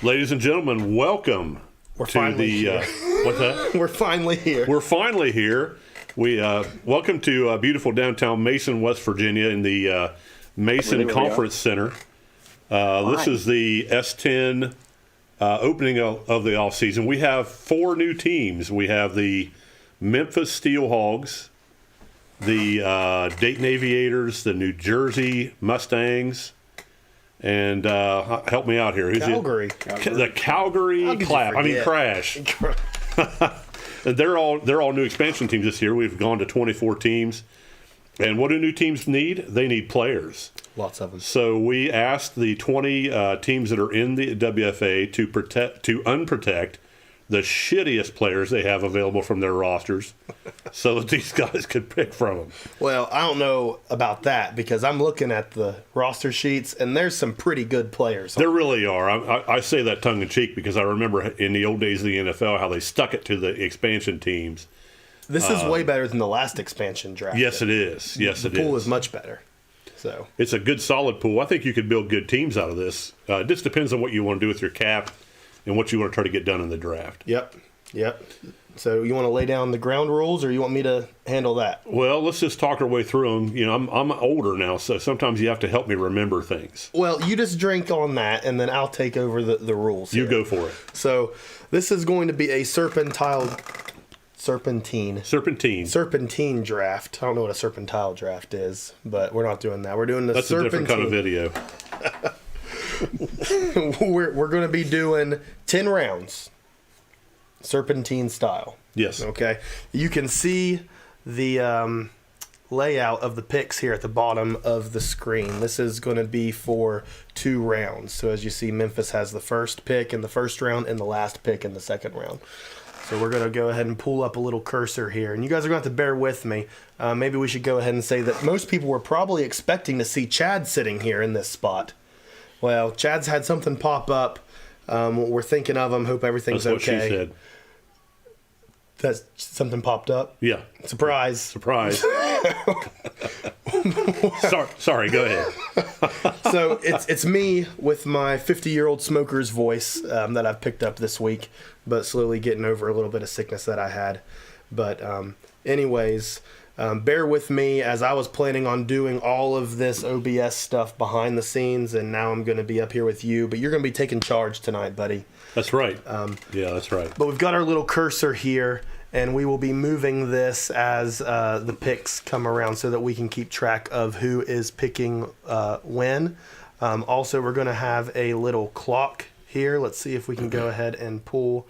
Ladies and gentlemen, welcome We're to finally the what's that? We're finally here. We're finally here. We welcome to beautiful downtown Mason, West Virginia, in the Mason Conference Center. This is the S10 opening of the off season. We have 4 new teams. We have the Memphis Steelhogs, the Dayton Aviators, the New Jersey Mustangs, and help me out here. Who's Calgary. The Calgary Crash. And they're all new expansion teams this year. We've gone to 24 teams. And what do new teams need? They need players. Lots of them. So we asked the 20 teams that are in the WFA to unprotect the shittiest players they have available from their rosters so that these guys could pick from them. Well, I don't know about that because I'm looking at the roster sheets and there's some pretty good players. There really are. I say that tongue-in-cheek because I remember in the old days of the NFL how they stuck it to the expansion teams. This is way better than the last expansion draft. Yes, it is. Yes, it is. The pool is much better. So it's a good, solid pool. I think you could build good teams out of this. It just depends on what you want to do with your cap and what you want to try to get done in the draft. Yep. So you want to lay down the ground rules, or you want me to handle that? Well, let's just talk our way through them. You know, I'm older now, so sometimes you have to help me remember things. Well, you just drink on that, and then I'll take over the rules. You go for it. So this is going to be a serpentine draft. I don't know what a serpentile draft is, but we're not doing that. We're doing the That's serpentine. a different kind of video. we're going to be doing 10 rounds, serpentine style. Yes. Okay. You can see the layout of the picks here at the bottom of the screen. This is going to be for 2 rounds. So as you see, Memphis has the first pick in the first round and the last pick in the second round. So we're going to go ahead and pull up a little cursor here. And you guys are going to have to bear with me. Maybe we should go ahead and say that most people were probably expecting to see Chad sitting here in this spot. Well, Chad's had something pop up. We're thinking of him. Hope everything's okay. That's what she said. That's something popped up? Yeah. Surprise. Sorry, go ahead. So it's me with my 50-year-old smoker's voice that I've picked up this week, but slowly getting over a little bit of sickness that I had. But anyways, bear with me as I was planning on doing all of this OBS stuff behind the scenes, and now I'm going to be up here with you. But you're going to be taking charge tonight, buddy. That's right. Yeah, that's right. But we've got our little cursor here, and we will be moving this as the picks come around so that we can keep track of who is picking when. Also, we're going to have a little clock here. Let's see if we can go ahead and pull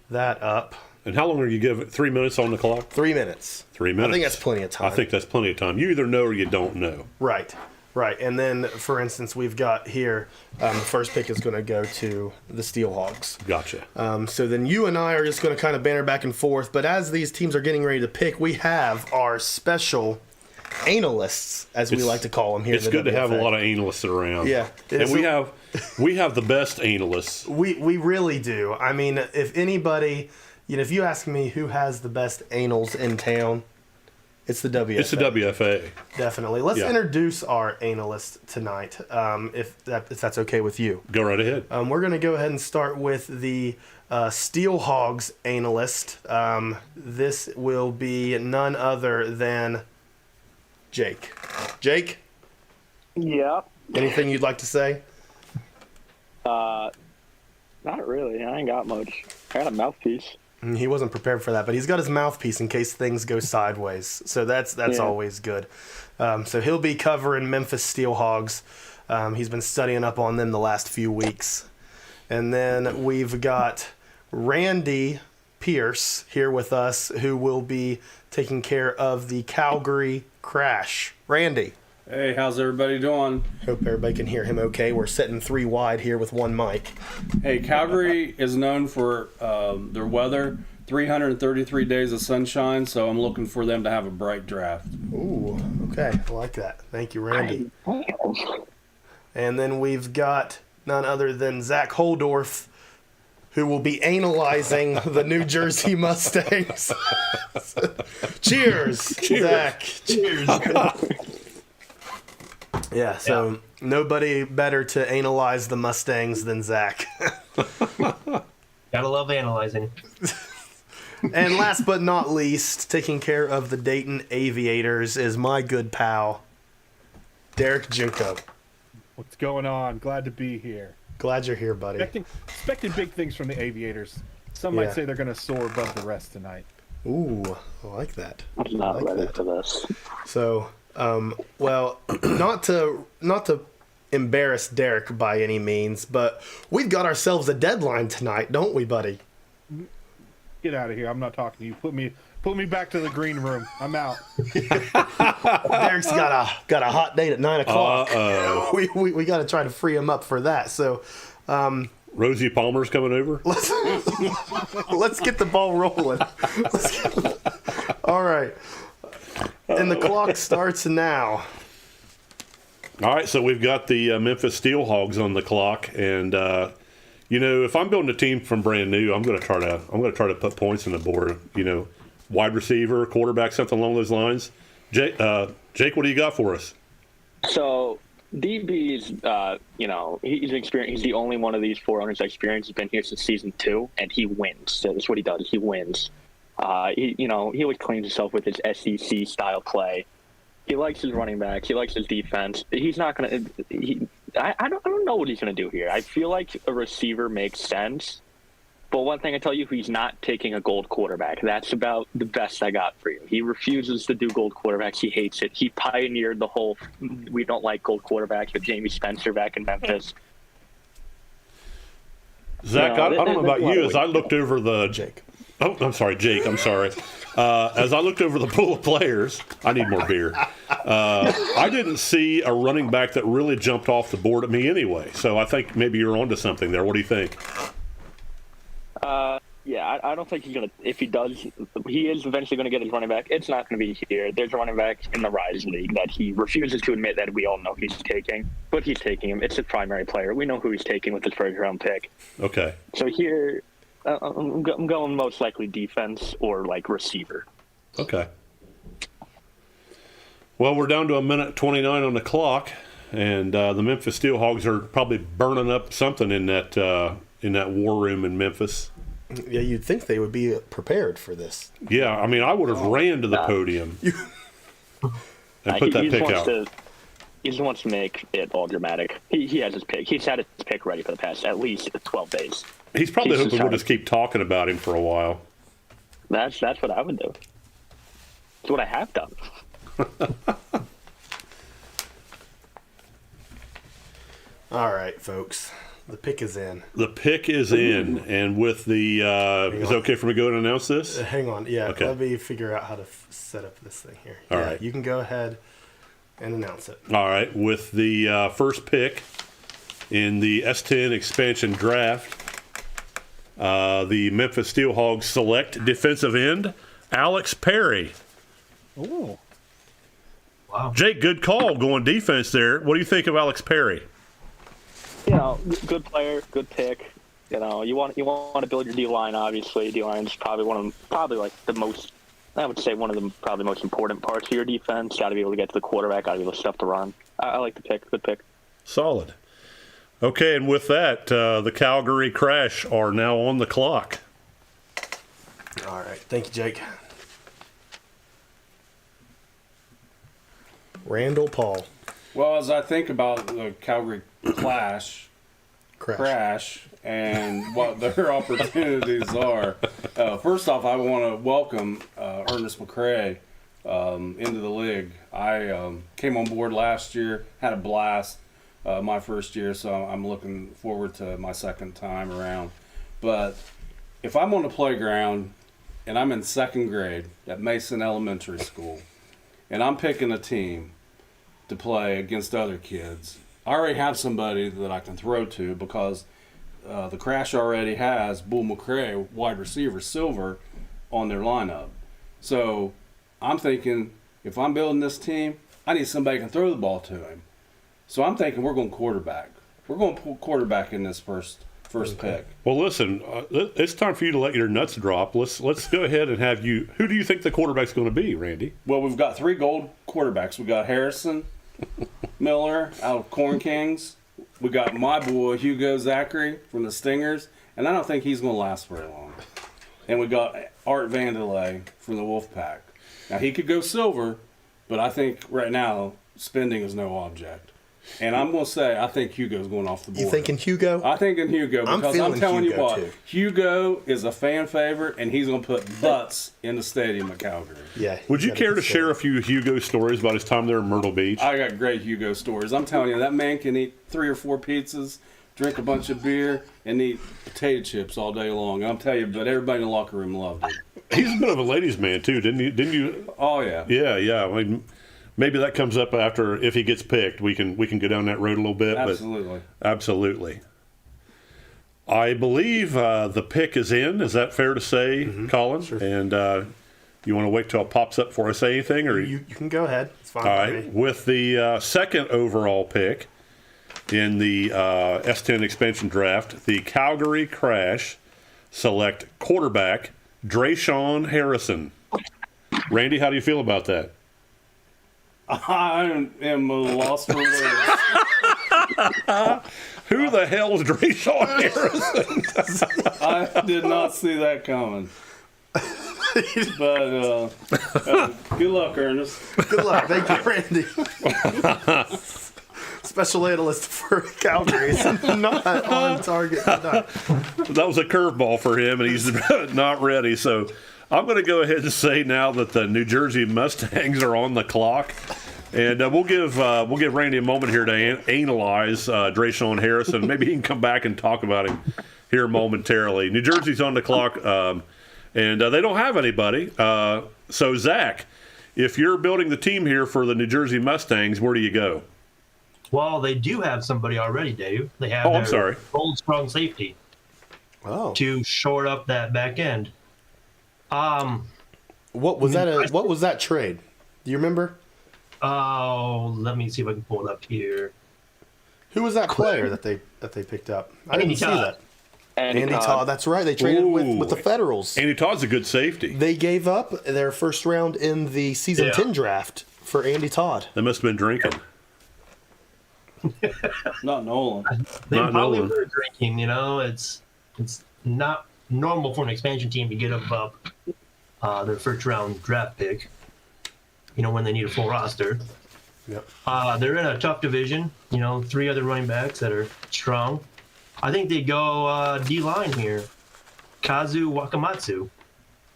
that up. And how long are you giving? 3 minutes on the clock? 3 minutes. 3 minutes. I think that's plenty of time. I think that's plenty of time. You either know or you don't know. Right. And then, for instance, we've got here, the first pick is going to go to the Steelhogs. Gotcha. So then you and I are just going to kind of banter back and forth. But as these teams are getting ready to pick, we have our special analysts, as we like to call them here. It's good to have a lot of analysts around. Yeah. And we have the best analysts. We really do. I mean, if anybody, if you ask me who has the best anals in town, it's the WFA. It's the WFA. Definitely. Let's introduce our analyst tonight, if that's okay with you. Go right ahead. We're going to go ahead and start with the Steelhogs analyst. This will be none other than Jake. Jake? Yeah. Anything you'd like to say? Not really. I ain't got much. I got a mouthpiece. He wasn't prepared for that, but he's got his mouthpiece in case things go sideways. So that's always good. So he'll be covering Memphis Steelhogs. He's been studying up on them the last few weeks. And then we've got Randy Pierce here with us, who will be taking care of the Calgary Crash. Randy. Hey, how's everybody doing? Hope everybody can hear him okay. We're sitting 3 wide here with 1 mic. Hey, Calgary is known for their weather, 333 days of sunshine, so I'm looking for them to have a bright draft. Ooh, okay. I like that. Thank you, Randy. And then we've got none other than Zach Holdorf, who will be analyzing the New Jersey Mustangs. Cheers, Zach. Cheers. Yeah, so nobody better to analyze the Mustangs than Zach. Gotta love analyzing. And last but not least, taking care of the Dayton Aviators is my good pal, Derek Junko. What's going on? Glad to be here. Glad you're here, buddy. Expecting big things from the Aviators. Some Yeah. might say they're going to soar above the rest tonight. Ooh, I like that. I'm not I like ready that. for this. So, well, not to embarrass Derek by any means, but we've got ourselves a deadline tonight, don't we, buddy? Get out of here. I'm not talking to you. Put me back to the green room. I'm out. Derek's got a hot date at 9 o'clock. Uh-oh. We got to try to free him up for that. So, Rosie Palmer's coming over. let's get the ball rolling. All right. And the clock starts now. All right, so we've got the Memphis Steelhogs on the clock, and if I'm building a team from brand new, I'm going to try to put points on the board. Wide receiver, quarterback, something along those lines. Jake, what do you got for us? So DB's, he's experienced. He's the only one of these four owners experienced. He's been here since season 2, and he wins. So that's what he does. He wins. He always claims himself with his SEC style play. He likes his running backs. He likes his defense. He's not gonna. I don't know what he's gonna do here. I feel like a receiver makes sense. But one thing I tell you, he's not taking a gold quarterback. That's about the best I got for you. He refuses to do gold quarterbacks. He hates it. He pioneered the whole we don't like gold quarterbacks with Jamie Spencer back in Memphis. Zach, No, I don't know about you. As I looked over the Jake. Oh, I'm sorry, Jake. I'm sorry. As I looked over the pool of players, I need more beer. I didn't see a running back that really jumped off the board at me anyway. So I think maybe you're onto something there. What do you think? Yeah, I don't think he's going to – if he does, he is eventually going to get his running back. It's not going to be here. There's a running back in the Rise League that he refuses to admit that we all know he's taking. But he's taking him. It's his primary player. We know who he's taking with his first-round pick. Okay. So here I'm going most likely defense or, receiver. Okay. Well, we're down to a minute 29 on the clock, and the Memphis Steelhogs are probably burning up something in that war room in Memphis. Yeah, you'd think they would be prepared for this. Yeah, I mean, I would have ran to the podium and put that pick out. He just wants to make it all dramatic. He has his pick. He's had his pick ready for the past at least 12 days. He's probably hoping we'll just keep talking about him for a while. That's what I would do. That's what I have done. All right, folks. The pick is in. The pick is in, and with the is it okay for me to go and announce this? Hang on. Yeah, Okay. let me figure out how to set up this thing here. All Yeah, right. you can go ahead and announce it. All right, with the first pick in the S10 Expansion Draft, the Memphis Steelhogs select defensive end Alex Perry. Ooh. Wow. Jake, good call going defense there. What do you think of Alex Perry? Good player, good pick. You want to build your D line. Obviously, D line is probably one of the most. I would say one of the probably most important parts of your defense. Got to be able to get to the quarterback. Got to be able to stuff the run. I like the pick. Good pick. Solid. Okay, and with that, the Calgary Crash are now on the clock. All right. Thank you, Jake. Randall Paul. Well, as I think about the Calgary Crash and what their opportunities are, first off, I want to welcome Ernest McCrae into the league. I came on board last year, had a blast my first year, so I'm looking forward to my second time around. But if I'm on the playground and I'm in second grade at Mason Elementary School and I'm picking a team to play against other kids, I already have somebody that I can throw to because the Crash already has Bull McCrae, wide receiver, silver, on their lineup. So I'm thinking, if I'm building this team, I need somebody who can throw the ball to him. So I'm thinking we're going quarterback. We're going to pull quarterback in this first pick. Well, listen, it's time for you to let your nuts drop. Let's go ahead and have you. Who do you think the quarterback's going to be, Randy? Well, we've got 3 gold quarterbacks. We've got Harrison Miller out of Corn Kings. We got my boy Hugo Zachary from the Stingers, and I don't think he's going to last very long. And we got Art Vandelay from the Wolfpack. Now, he could go silver, but I think right now spending is no object. And I'm going to say I think Hugo's going off the board. You thinking Hugo? I think in Hugo because I'm telling Hugo you what, too. Hugo is a fan favorite, and he's going to put butts in the stadium at Calgary. Yeah. Would you care to share a few Hugo stories about his time there in Myrtle Beach? I got great Hugo stories. I'm telling you, that man can eat 3 or 4 pizzas, drink a bunch of beer, and eat potato chips all day long. I'm telling you, but everybody in the locker room loved him. He's a bit of a ladies' man too, didn't you? Oh yeah. Yeah. I mean, maybe that comes up after if he gets picked. We can go down that road a little bit. Absolutely. But absolutely. I believe the pick is in. Is that fair to say, Colin? Sure. And you want to wait till it pops up before I say anything, or You can go ahead. It's fine. all right? With the second overall pick in the S10 Expansion Draft, the Calgary Crash select quarterback Drayshawn Harrison. Randy, how do you feel about that? I am lost for words. Who the hell is Drayshawn Harrison? I did not see that coming. But good luck, Ernest. Good luck. Thank you, Randy. Special analyst for Calgary. Not on target. That was a curveball for him, and he's not ready. So I'm going to go ahead and say now that the New Jersey Mustangs are on the clock, and we'll give Randy a moment here to analyze Drayshawn Harrison. Maybe he can come back and talk about him here momentarily. New Jersey's on the clock, and they don't have anybody. So Zach, if you're building the team here for the New Jersey Mustangs, where do you go? Well, they do have somebody already, Dave. They have I'm sorry. old strong safety to shore up that back end. What was that? What was that trade? Do you remember? Oh, let me see if I can pull it up here. Who was that player that they picked up? I didn't see Todd. that. Andy Todd. That's right. They traded with the Federals. Andy Todd's a good safety. They gave up their first round in the season 10 draft for Andy Todd. They must have been drinking. Not Nolan. They Not probably Nolan. were drinking. You know, it's not normal for an expansion team to get up their first round draft pick. You know, when they need a full roster. Yep. They're in a tough division. You know, 3 other running backs that are strong. I think they go D-line here. Kazu Wakamatsu.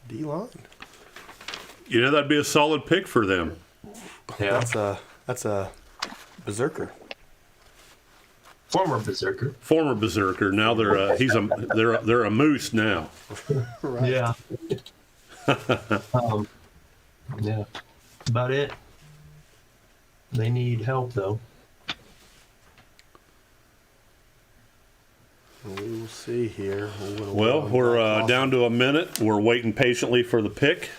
D-line. You know, that'd be a solid pick for them. Yeah. That's a berserker. Former berserker. Former berserker. Now they're a moose now. Right. Yeah. Yeah. That's about it. They need help though. We will see here. Well, we're down to a minute. We're waiting patiently for the pick.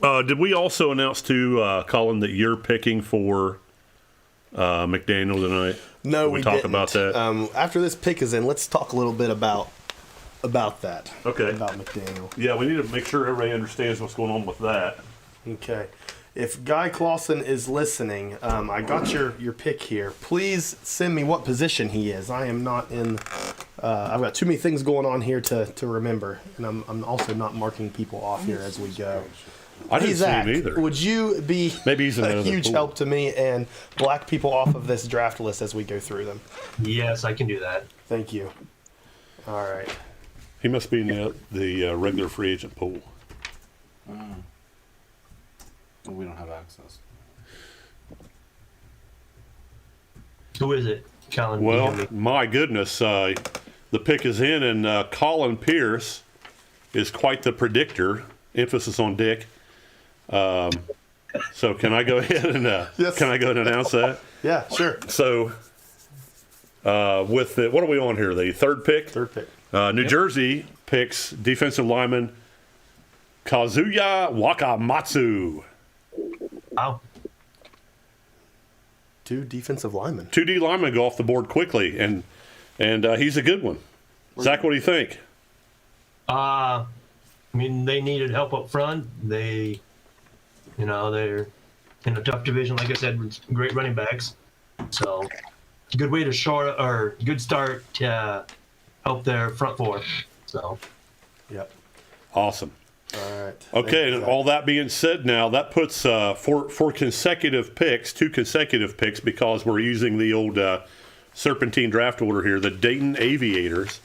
Did we also announce to Colin that you're picking for McDaniel tonight? No, Did we talk didn't. about that. After this pick is in, let's talk a little bit about that. Okay. About McDaniel. Yeah, we need to make sure everybody understands what's going on with that. Okay. If Guy Clausen is listening, I got your pick here. Please send me what position he is. I am not in. I've got too many things going on here to remember, and I'm also not marking people off here as we go. I didn't Hey, see Zach, him either. would you be Maybe he's in a another huge pool. help to me and black people off of this draft list as we go through them? Yes, I can do that. Thank you. All right. He must be in the regular free agent pool. We don't have access. Who is it? Colin. Well, my goodness, the pick is in, and Colin Pierce is quite the predictor. Emphasis on Dick. So can I go ahead and Yes. can I go ahead and announce that? Yeah, sure. So with the, what are we on here? The third pick. Third pick. New Jersey picks defensive lineman Kazuya Wakamatsu. Wow. 2 defensive linemen. 2 D linemen go off the board quickly, and he's a good one. Zach, what do you think? I mean, they needed help up front. They're in a tough division, like I said, with great running backs. So, good way to short or good start to help their front four. So, Yep. Awesome. All right. Okay, and all that being said, now that puts for consecutive picks, 2 consecutive picks, because we're using the old serpentine draft order here. The Dayton Aviators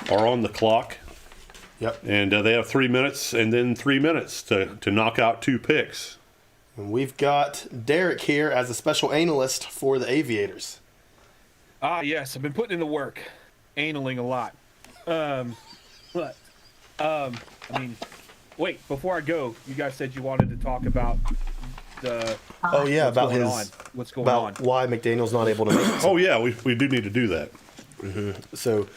are on the clock, Yep. and they have 3 minutes, and then 3 minutes to knock out 2 picks. And we've got Derek here as a special analyst for the Aviators. Yes, I've been putting in the work, analing a lot. I mean, wait, before I go, you guys said you wanted to talk about the Oh yeah, about what's going on. why McDaniel's not able to make it. Oh, yeah, we do need to do that. So,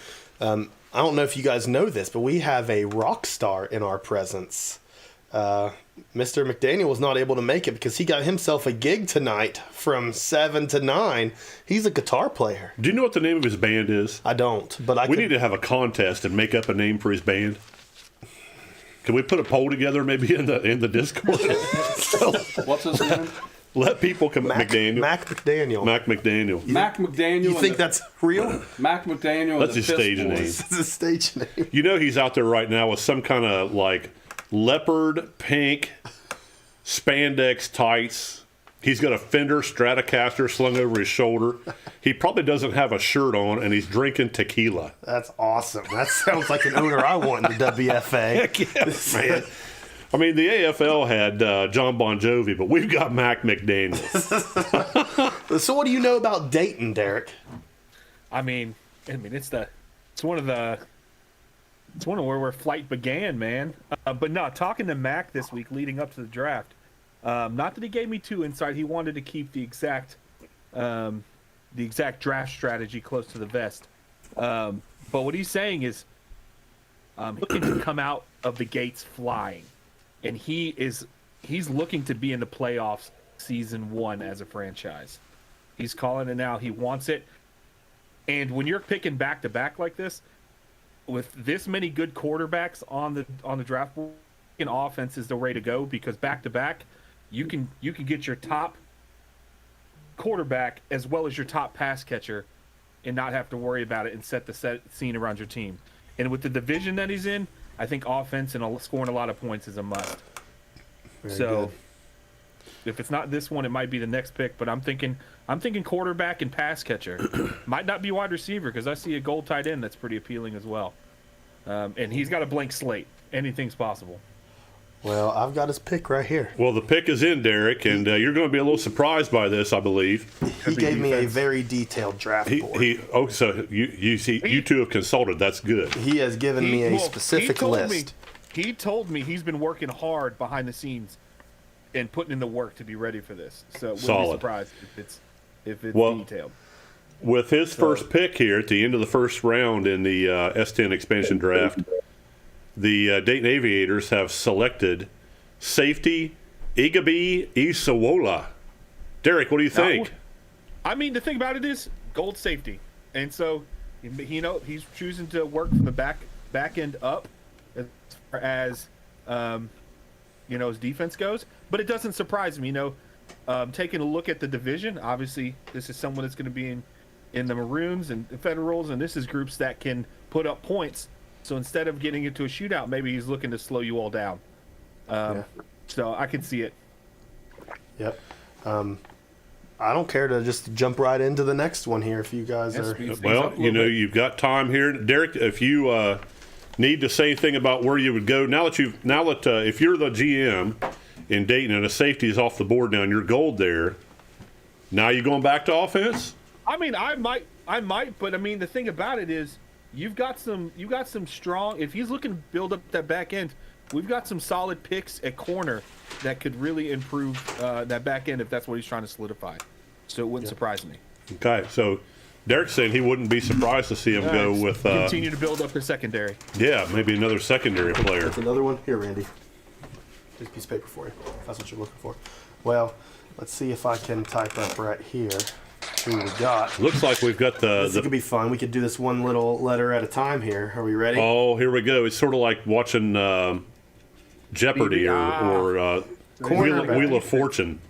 I don't know if you guys know this, but we have a rock star in our presence. Mr. McDaniel was not able to make it because he got himself a gig tonight from 7 to 9. He's a guitar player. Do you know what the name of his band is? I don't, but I We could, need to have a contest and make up a name for his band. Can we put a poll together maybe in the Discord? What's his name? Let people come. Mac McDaniel. McDaniel. Mac McDaniel. Mac McDaniel. You and think the- that's real? Mac McDaniel? That's and the his stage Fist name. Boys. It's a stage name. You know he's out there right now with some kind of like leopard pink spandex tights. He's got a Fender Stratocaster slung over his shoulder. He probably doesn't have a shirt on, and he's drinking tequila. That's awesome. That sounds like an owner I want in the WFA. Heck yeah, man. I mean, the AFL had John Bon Jovi, but we've got Mac McDaniel. So what do you know about Dayton, Derek? I mean, it's one of where flight began, man. But no, talking to Mac this week leading up to the draft. Not that he gave me too insight. He wanted to keep the exact draft strategy close to the vest. But what he's saying is, looking to come out of the gates flying, and he's looking to be in the playoffs season 1 as a franchise. He's calling it now. He wants it. And when you're picking back to back like this, with this many good quarterbacks on the draft board, an offense is the way to go, because back to back, you can get your top quarterback as well as your top pass catcher, and not have to worry about it and set the scene around your team. And with the division that he's in, I think offense and scoring a lot of points is a must. Very So, good. if it's not this one, it might be the next pick. But I'm thinking quarterback and pass catcher. Might not be wide receiver, because I see a gold tight end that's pretty appealing as well. And he's got a blank slate. Anything's possible. Well, I've got his pick right here. Well, the pick is in, Derek, and you're going to be a little surprised by this, I believe. He gave me a very detailed draft board. So you two have consulted. That's good. He has given me a specific list. He told me he's been working hard behind the scenes and putting in the work to be ready for this. So wouldn't be Solid. surprised if it's Well, detailed. With his first pick here at the end of the first round in the S10 Expansion Draft, the Dayton Aviators have selected safety Igabe Isawola. Derek, what do you think? I mean, the thing about it is gold safety, and so he's choosing to work from the back end up as far as his defense goes. But it doesn't surprise me. Taking a look at the division, obviously this is someone that's going to be in the Maroons and Federals, and this is groups that can put up points. So instead of getting into a shootout, maybe he's looking to slow you all down. So I can see it. Yep. I don't care to just jump right into the next one here if you guys are. Well, you've got time here, Derek. If you need to say anything about where you would go now that if you're the GM in Dayton and a safety is off the board now and you're gold there, now you going back to offense? I mean, I might, but I mean, the thing about it is, you've got some strong. If he's looking to build up that back end, we've got some solid picks at corner that could really improve that back end if that's what he's trying to solidify. So it wouldn't surprise me. Okay, so Derek's saying he wouldn't be surprised to see him go with continue to build up the secondary. Yeah, maybe another secondary player. That's another one here, Randy. Here's a piece of paper for you. If that's what you're looking for. Well, let's see if I can type up right here who we got. Looks like we've got This could be fun. We could do this one little letter at a time here. Are we ready? Oh, here we go. It's sort of like watching Jeopardy or Cornerback. Wheel of Fortune.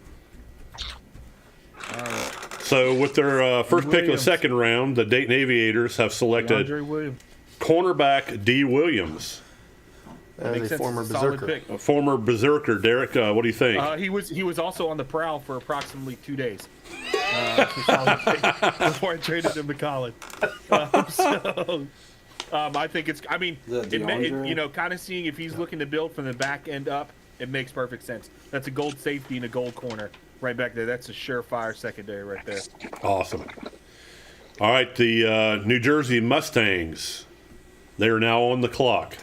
So with their first pick of the Williams. second round, the Dayton Aviators have selected DeAndre Williams. cornerback D. Williams, As Makes a sense. former It's a solid berserker. pick. a former berserker. Derek, what do you think? He was also on the prowl for approximately 2 days. It's a solid pick before I traded him to college. I think it's. I mean, The DeAndre? kind of seeing if he's looking to build from the back end up, it makes perfect sense. That's a gold safety and a gold corner right back there. That's a surefire secondary right there. Awesome. All right, the New Jersey Mustangs. They are now on the clock.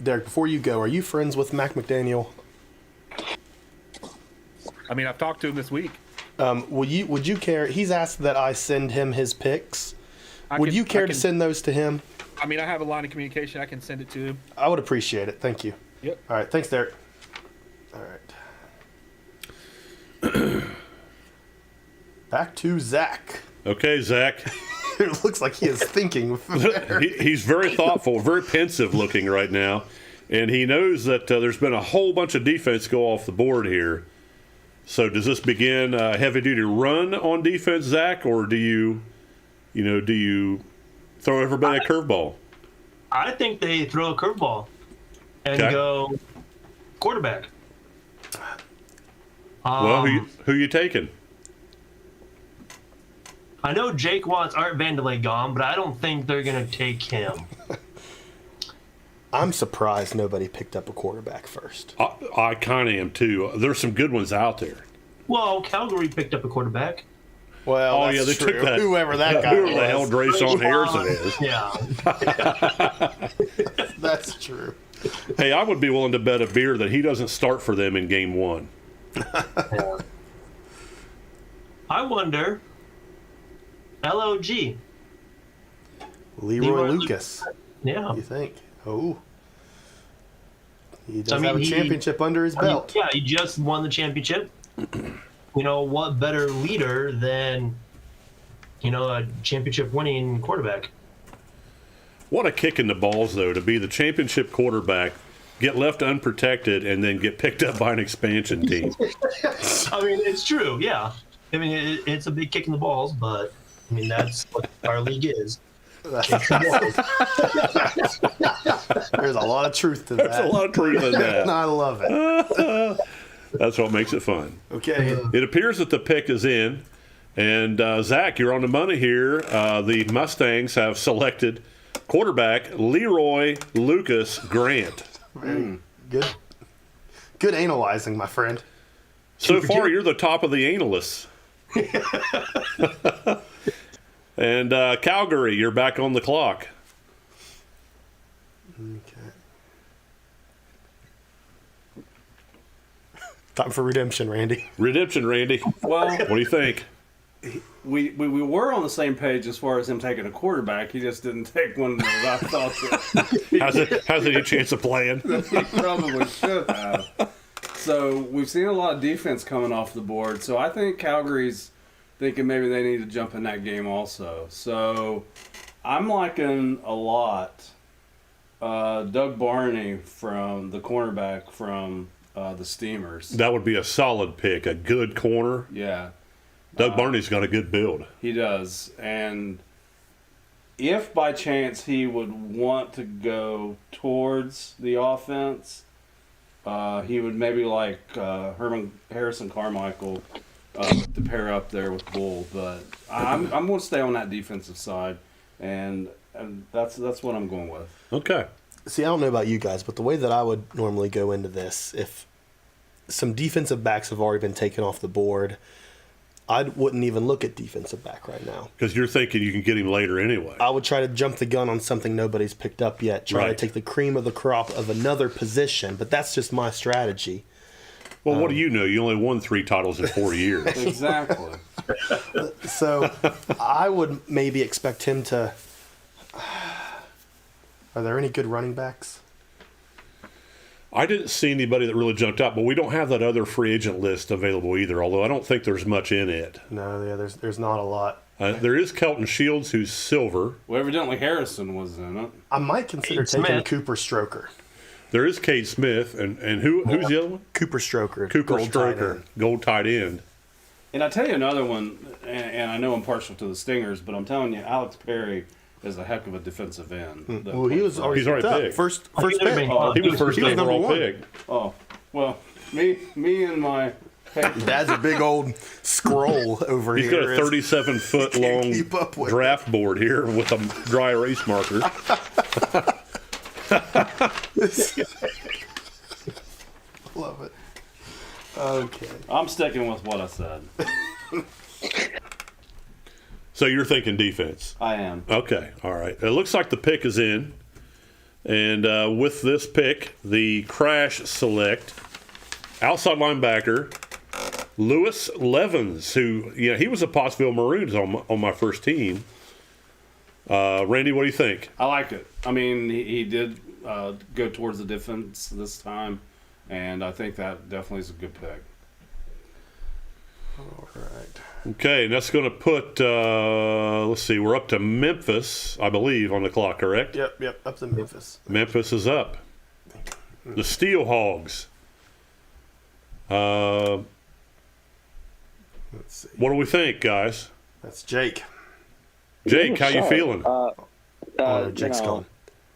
Derek, before you go, are you friends with Mac McDaniel? I mean, I've talked to him this week. Would you care? He's asked that I send him his picks. I Would can- you care I to can- send those to him? I mean, I have a line of communication. I can send it to him. I would appreciate it. Thank you. Yep. All right. Thanks, Derek. All right. Back to Zach. Okay, Zach. It looks like he is thinking. He's very thoughtful, very pensive looking right now, and he knows that there's been a whole bunch of defense go off the board here. So does this begin a heavy-duty run on defense, Zach, or do you throw everybody a curveball? I think they throw a curveball and Okay. go quarterback. Well, who you taking? I know Jake wants Art Vandelay gone, but I don't think they're going to take him. I'm surprised nobody picked up a quarterback first. I kind of am too. There's some good ones out there. Well, Calgary picked up a quarterback. Well, Oh, that's yeah, they true. took that. Whoever that guy Whoever the hell was. Drayson Harrison is. Yeah. That's true. Hey, I would be willing to bet a beer that he doesn't start for them in game one. Yeah. I wonder. LOG. Leroy Leroy Lucas. Yeah. You think? Oh. He does I mean, have a he- championship under his belt. Yeah, he just won the championship. What better leader than, a championship winning quarterback? What a kick in the balls, though, to be the championship quarterback, get left unprotected, and then get picked up by an expansion team. I mean, it's true, yeah. I mean, it's a big kick in the balls, but, that's what our league is. Kicks in the balls. There's a lot of truth to that. There's a lot of truth in that. I love it. That's what makes it fun. Okay. It appears that the pick is in, and Zach, you're on the money here. The Mustangs have selected quarterback Leroy Lucas Grant. Good. Good analyzing, my friend. So far, you're the top of the analysts. And Calgary, you're back on the clock. Okay. Time for redemption, Randy. Redemption, Randy. Well, What do you think? we were on the same page as far as him taking a quarterback. He just didn't take one that I thought that Has any chance of playing? he probably should have. So we've seen a lot of defense coming off the board. So I think Calgary's thinking maybe they need to jump in that game also. So I'm liking a lot Doug Barney from the cornerback from the Steamers. That would be a solid pick, a good corner. Yeah. Doug Barney's got a good build. He does. And if by chance he would want to go towards the offense, he would maybe like Harrison Carmichael to pair up there with Bull. But I'm going to stay on that defensive side, and that's what I'm going with. Okay. See, I don't know about you guys, but the way that I would normally go into this, if some defensive backs have already been taken off the board, I wouldn't even look at defensive back right now. Because you're thinking you can get him later anyway. I would try to jump the gun on something nobody's picked up yet, try to Right. take the cream of the crop of another position, but that's just my strategy. Well, what do you know? You only won 3 titles in 4 years. Exactly. So I would maybe expect him to... Are there any good running backs? I didn't see anybody that really jumped out, but we don't have that other free agent list available either, although I don't think there's much in it. No, yeah, there's not a lot. There is Kelton Shields, who's silver. Well, evidently Harrison was in it. I might consider Cade taking Smith. Cooper Stroker. There is Cade Smith, and who's the other one? Cooper Stroker. Cooper gold tight Stroker, end. gold tight end. And I tell you another one, and I know I'm partial to the Stingers, but I'm telling you, Alex Perry is a heck of a defensive end. Well, he was already He's already picked up. picked. First He's pick. already been- He was first He was number overall one. pick. Oh, well, me and my paper. Dad's a big old scroll over He's here. got a 37-foot long keep up with draft board here with a dry erase marker. Love it. Okay. I'm sticking with what I said. So you're thinking defense. I am. Okay, all right. It looks like the pick is in. And with this pick, the Crash select outside linebacker Lewis Levens, who, he was a Pottsville Maroons on my first team. Randy, what do you think? I like it. I mean, he did go towards the defense this time, and I think that definitely is a good pick. All right. Okay, and that's going to put, let's see, we're up to Memphis, I believe, on the clock, correct? Yep. Up to Memphis. Memphis is up. The Steel Hogs. Let's see. What do we think, guys? That's Jake. Jake, how you feeling? Oh, Jake's gone.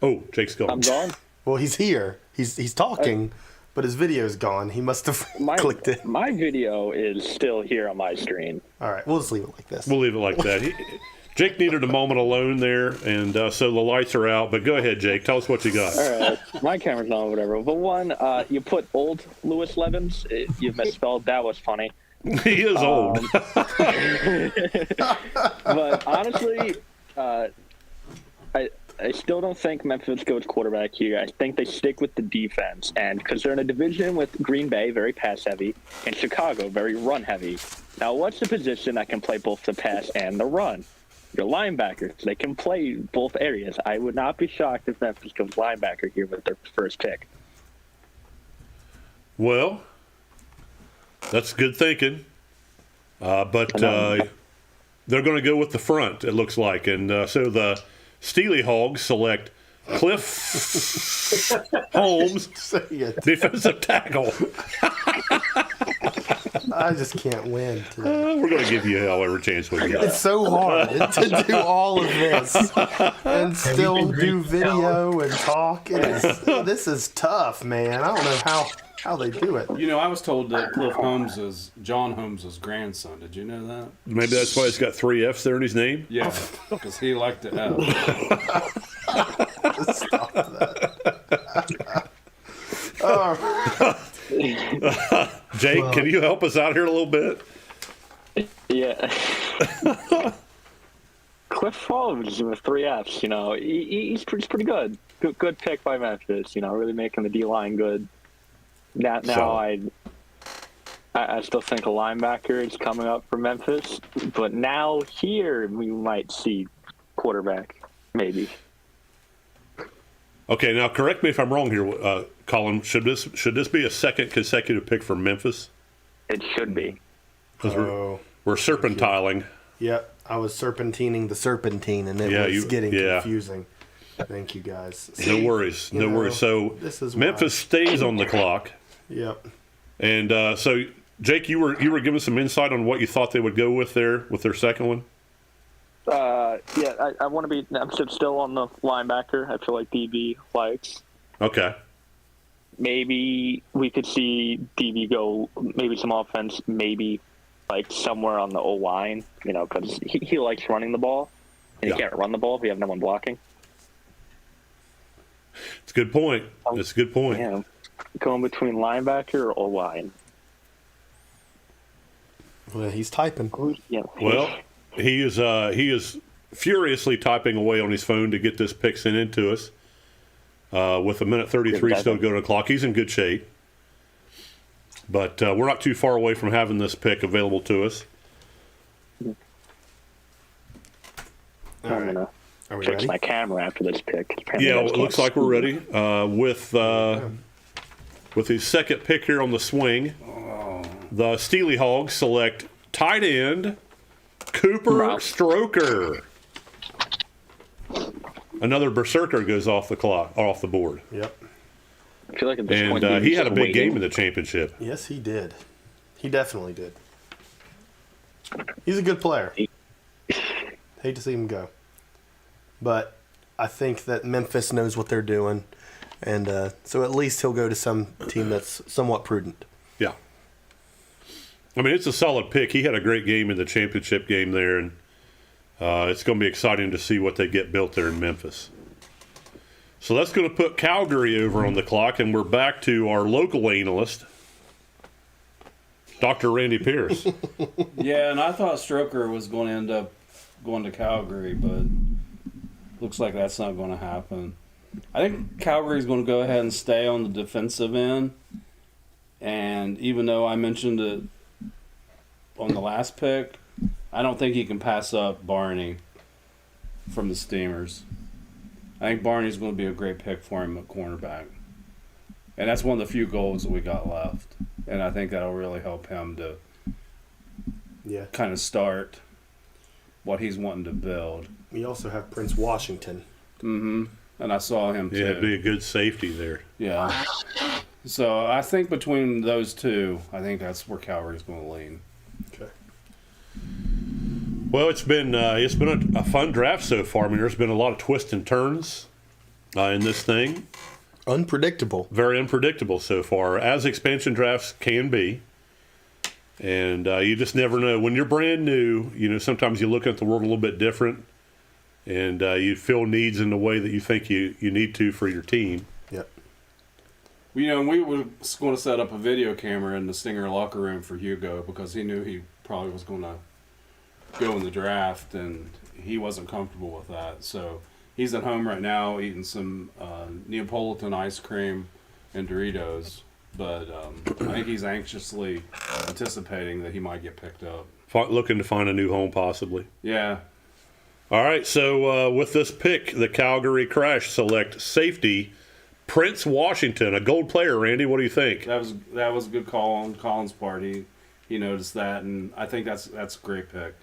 Oh, Jake's gone. I'm gone. Well, he's here. He's talking, but his video's gone. He must have clicked it. My video is still here on my screen. All right, we'll just leave it like this. We'll leave it like that. Jake needed a moment alone there, and so the lights are out. But go ahead, Jake. Tell us what you got. All right, my camera's on, whatever. But one, you put old Lewis Levens. You misspelled. That was funny. He is old. But honestly, I still don't think Memphis goes quarterback here. I think they stick with the defense, and because they're in a division with Green Bay, very pass heavy, and Chicago, very run heavy. Now, what's the position that can play both the pass and the run? Your linebackers. They can play both areas. I would not be shocked if Memphis goes linebacker here with their first pick. Well, that's good thinking. But they're going to go with the front, it looks like. And so the Steely Hogs select Cliff Holmes, defensive tackle. I just can't win today. We're going to give you however chance we get. It's so hard to do all of this and still do video and talk. This is tough, man. I don't know how they do it. You know, I was told that Cliff Holmes is John Holmes' grandson. Did you know that? Maybe that's why it's got 3 F's there in his name. Yeah, because he liked to F. Stop that. Oh, Jake, can you help us out here a little bit? Yeah. Cliff Holmes with 3 F's, he's pretty good. Good pick by Memphis, really making the D-line good. Now I still think a linebacker is coming up for Memphis, but now here we might see quarterback, maybe. Okay, now correct me if I'm wrong here, Colin. Should this be a second consecutive pick for Memphis? It should be. Because we're serpentiling. yep. I was serpentining the serpentine, and it was getting confusing. Thank you, guys. No worries. No worries. So this is Memphis stays on the clock. Yep. And so, Jake, you were giving some insight on what you thought they would go with their second one. I want to be. I'm still on the linebacker. I feel like DB likes. Okay. Maybe we could see DB go. Maybe some offense. Maybe like somewhere on the O line. Because he likes running the ball, and he can't run the ball if you have no one blocking. It's a good point. It's a good point. Yeah. Going between linebacker or O-line. Well, he's typing. Yeah. Well, he is furiously typing away on his phone to get this pick sent in to us. With 1:33 still to go to the clock, he's in good shape. But we're not too far away from having this pick available to us. I'm gonna Are we fix ready? my camera after this pick. Apparently Yeah, that's it looks close. like we're ready. With his second pick here on the swing, the Steely Hogs select tight end Cooper Stroker. Another berserker goes off the board. Yep. I feel like at this point And he he's had a big waiting. game in the championship. Yes, he did. He definitely did. He's a good player. Hate to see him go. But I think that Memphis knows what they're doing. And so at least he'll go to some team that's somewhat prudent. Yeah. I mean, it's a solid pick. He had a great game in the championship game there, and it's going to be exciting to see what they get built there in Memphis. So that's going to put Calgary over on the clock, and we're back to our local analyst, Dr. Randy Pierce. Yeah, and I thought Stroker was going to end up going to Calgary, but looks like that's not going to happen. I think Calgary's going to go ahead and stay on the defensive end, and even though I mentioned it on the last pick, I don't think he can pass up Barney from the Steamers. I think Barney's going to be a great pick for him at cornerback. And that's one of the few goals that we got left. And I think that'll really help him to kind of start what he's wanting to build. We also have Prince Washington. Mm-hmm. And I saw him too. Yeah, it'd be a good safety there. Yeah. So I think between those two, I think that's where Calgary's going to lean. Okay. Well, it's been a fun draft so far. I mean, there's been a lot of twists and turns in this thing. Unpredictable. Very unpredictable so far, as expansion drafts can be. And you just never know. When you're brand new, sometimes you look at the world a little bit different, and you fill needs in the way that you think you need to for your team. Yep. Well, we were going to set up a video camera in the Stinger locker room for Hugo because he knew he probably was going to go in the draft, and he wasn't comfortable with that. So he's at home right now eating some Neapolitan ice cream and Doritos. But I think he's anxiously anticipating that he might get picked up. Looking to find a new home, possibly. Yeah. All right, so with this pick, the Calgary Crash select safety Prince Washington, a gold player. Randy, what do you think? That was a good call on Colin's part. He noticed that, and I think that's a great pick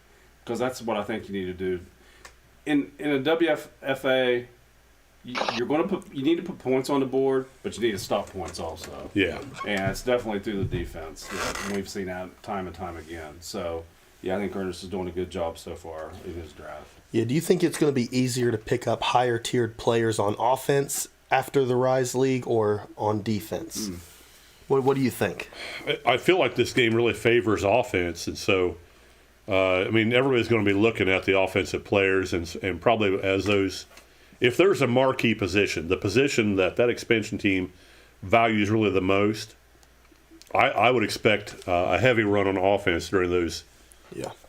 because that's what I think you need to do. In a WFA, you need to put points on the board, but you need to stop points also. Yeah, and it's definitely through the defense. And we've seen that time and time again. So yeah, I think Ernest is doing a good job so far in his draft. Yeah, do you think it's going to be easier to pick up higher tiered players on offense after the Rise League or on defense? What do you think? I feel like this game really favors offense, and so everybody's going to be looking at the offensive players, and probably as those, if there's a marquee position, the position that expansion team values really the most, I would expect a heavy run on offense during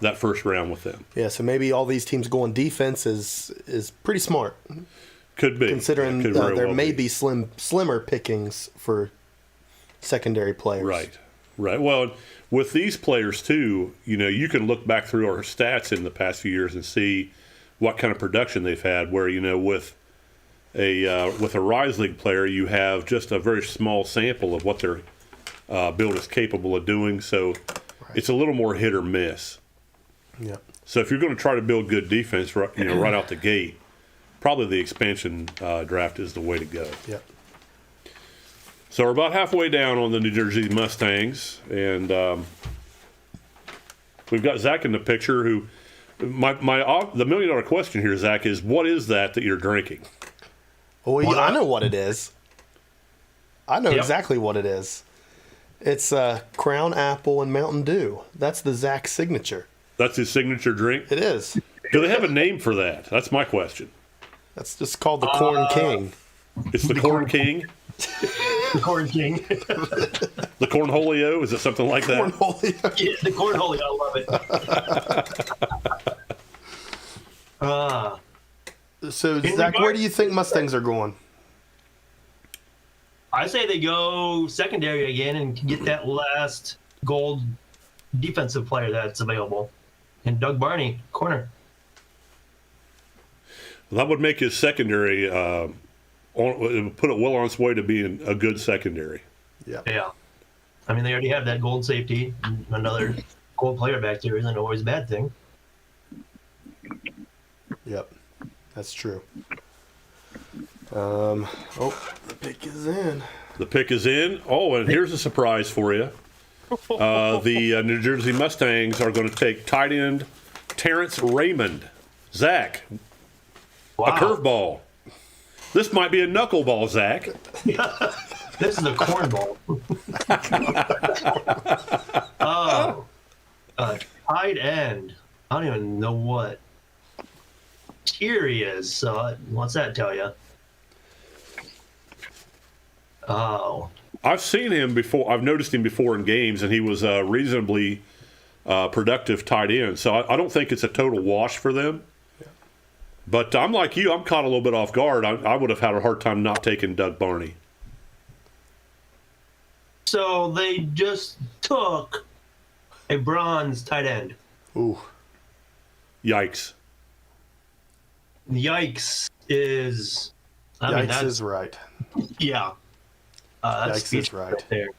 that first round with them. Yeah, so maybe all these teams going defense is pretty smart. Could be. Considering there may be slimmer pickings for secondary players. Right. Well, with these players too, you can look back through our stats in the past few years and see what kind of production they've had. Where with a Rise League player, you have just a very small sample of what their build is capable of doing. So it's a little more hit or miss. Yeah. So if you're going to try to build good defense, right out the gate, probably the expansion draft is the way to go. Yep. So we're about halfway down on the New Jersey Mustangs, and we've got Zach in the picture. Who, the $1 million question here, Zach, is what is that you're drinking? Well, I know what it is. I know exactly what it is. It's Crown Apple and Mountain Dew. That's the Zach signature. That's his signature drink? It is. Do they have a name for that? That's my question. That's just called the Corn King. It's the Corn King? The Corn King. The Cornholio? Is it something like that? Cornholio. Yeah, the Cornholio. I love it. So, Zach, where do you think Mustangs are going? I say they go secondary again and get that last gold defensive player that's available. And Doug Barney, corner. That would make his secondary, it would put it well on its way to being a good secondary. Yeah. I mean, they already have that gold safety. Another gold player back there isn't always a bad thing. Yep, that's true. The pick is in. The pick is in. Oh, and here's a surprise for you. The New Jersey Mustangs are going to take tight end Terrence Raymond. Zach, Wow. a curveball. This might be a knuckleball, Zach. This is a cornball. Oh, tight end. I don't even know what tier he is. So what's that tell you? Oh, I've seen him before. I've noticed him before in games, and he was a reasonably productive tight end. So I don't think it's a total wash for them. But I'm like you. I'm caught a little bit off guard. I would have had a hard time not taking Doug Barney. so they just took a bronze tight end. Ooh. Yikes. Yikes is. I mean, Yikes that's, is right. yeah. That's Yikes is right. there.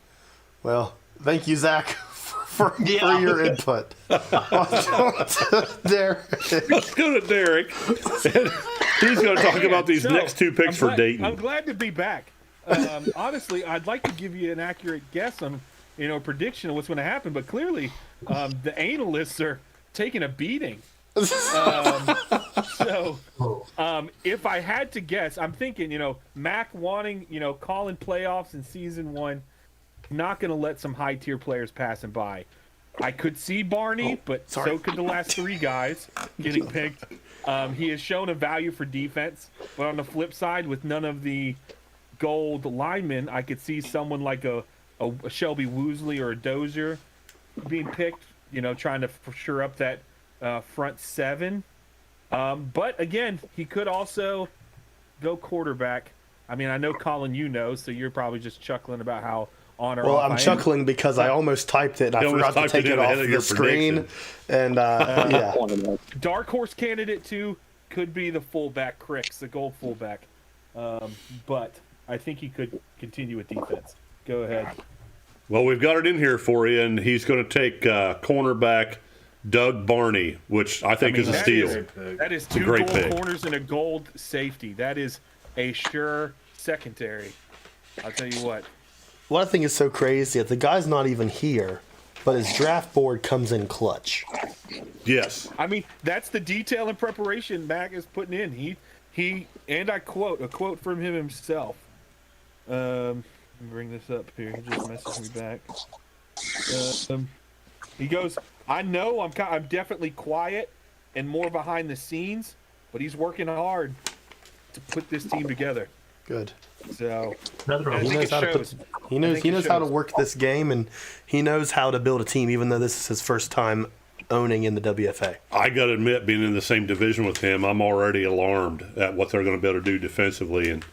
Well, thank you, Zach, for Yeah. your input. Derek. Let's go to Derek. He's going to talk about these So, next two picks for Dayton. I'm glad to be back. Honestly, I'd like to give you an accurate guess on, prediction of what's going to happen, but clearly, the analysts are taking a beating. So, if I had to guess, I'm thinking, Mac wanting, calling playoffs in season 1, not going to let some high tier players pass him by. I could see Barney, but so could the last 3 guys getting picked. He has shown a value for defense, but on the flip side, with none of the gold linemen, I could see someone like a Shelby Woosley or a Dozier being picked, trying to shore up that front 7. But again, he could also go quarterback. I mean, I know Colin, so you're probably just chuckling about how on or Well, off I I'm am. chuckling because I almost typed it and I You almost forgot to typed take it it in off ahead of the your screen. And yeah. One of them. Dark horse candidate 2 could be the fullback, Cricks, the gold fullback. But I think he could continue with defense. Go ahead. Well, we've got it in here for you, and he's going to take cornerback Doug Barney, which I think is a that steal. That is a 2 great gold pick. corners and a gold safety. That is a sure secondary. I'll tell you what. What I think is so crazy is the guy's not even here, but his draft board comes in clutch. Yes. I mean, that's the detail and preparation Mac is putting in. He and I quote a quote from him himself. Let me bring this up here. He just messaged me back. He goes, "I know I'm definitely quiet and more behind the scenes, but he's working hard to put this team together." Good. So Another I one. He think knows it how to shows. put. He knows. think He it knows how to shows. work this game, and he knows how to build a team. Even though this is his first time owning in the WFA. I got to admit, being in the same division with him, I'm already alarmed at what they're going to be able to do defensively. And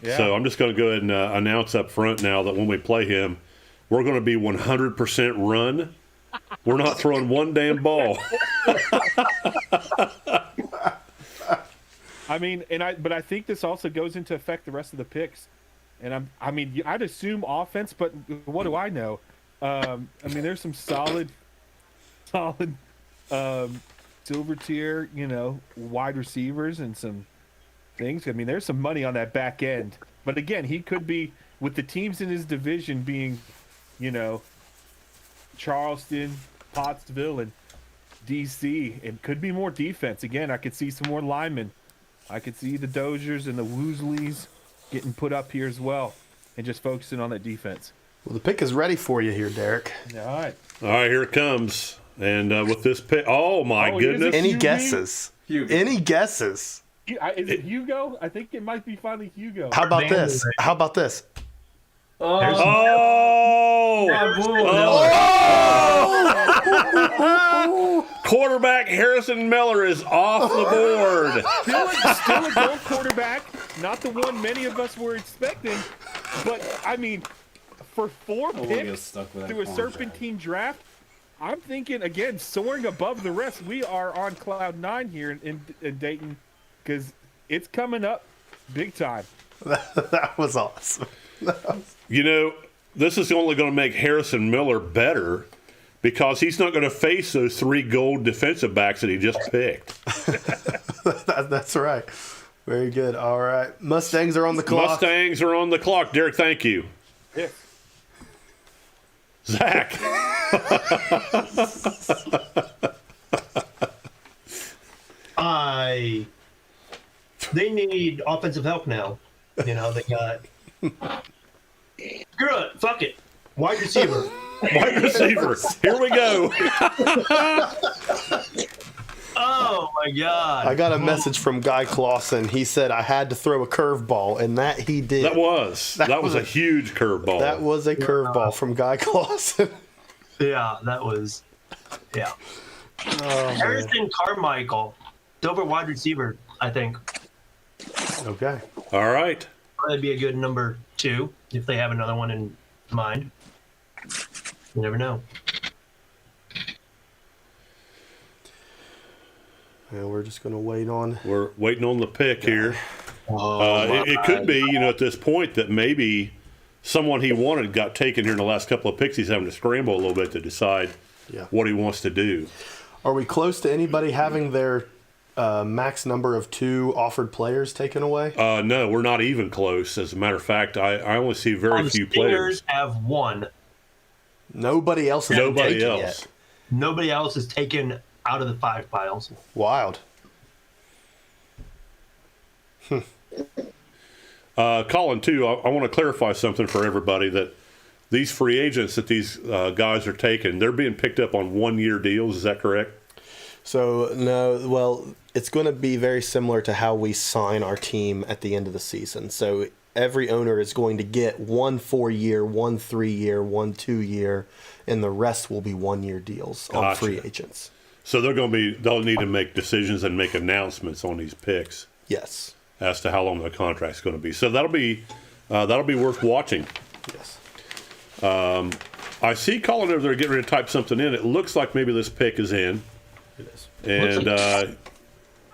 Yeah. so I'm just going to go ahead and announce up front now that when we play him, we're going to be 100% run. We're not throwing one damn ball. I mean, but I think this also goes into effect the rest of the picks. And I'd assume offense, but what do I know? I mean, there's some solid silver tier, wide receivers and some things. I mean, there's some money on that back end. But again, he could be with the teams in his division being, Charleston, Pottsville, and DC. It could be more defense. Again, I could see some more linemen. I could see the Doziers and the Woosleys getting put up here as well, and just focusing on that defense. Well, the pick is ready for you here, Derek. All right. All right, here it comes. And with this pick, oh my Oh, here's goodness. a- Any Hugo? guesses? Hugo. Any guesses? Is it Hugo? I think it might be finally Hugo. How about this? How about this? Oh! Oh! Quarterback Harrison Miller is off the board. Still a gold quarterback, not the one many of us were expecting. But, I mean, for 4 wanna get picks stuck with that through a cornerback. serpentine draft, I'm thinking, again, soaring above the rest. We are on cloud 9 here in Dayton because it's coming up big time. That was awesome. This is only going to make Harrison Miller better because he's not going to face those 3 gold defensive backs that he just picked. That's right. Very good. All right. Mustangs are on the clock. Mustangs are on the clock. Derek, thank you. Yeah. Zach. They need offensive help now. You know, they got. Screw it. Fuck it. Wide receiver. Wide receiver. Here we go. Oh my God. I got a message from Guy Clausen. He said I had to throw a curveball, and that he did. That was a huge curveball. That was a curveball from Guy Clausen. Yeah, that was. Yeah. Oh, Harrison Carmichael, Dover wide receiver, I think. okay. All right. That'd be a good number 2 if they have another one in mind. You never know. And we're just going to wait on. We're waiting on the pick here. It could be, at this point that maybe someone he wanted got taken here in the last couple of picks. He's having to scramble a little bit to decide what he wants to do. Are we close to anybody having their max number of 2 offered players taken away? No, we're not even close. As a matter of fact, I only see very few players. Stingers have 1. Nobody else has been taken else. yet. Nobody else is taken out of the 5 piles. Wild. Colin, too, I want to clarify something for everybody that these free agents that these guys are taking, they're being picked up on 1-year deals. Is that correct? So, no, well, it's going to be very similar to how we sign our team at the end of the season. So every owner is going to get 1 4-year, 1 3-year, 1 2-year, and the rest will be 1-year deals on free agents. So they'll need to make decisions and make announcements on these picks. Yes. As to how long the contract's going to be. So that'll be worth watching. Yes. I see Colin over there getting ready to type something in. It looks like maybe this pick is in. It is. And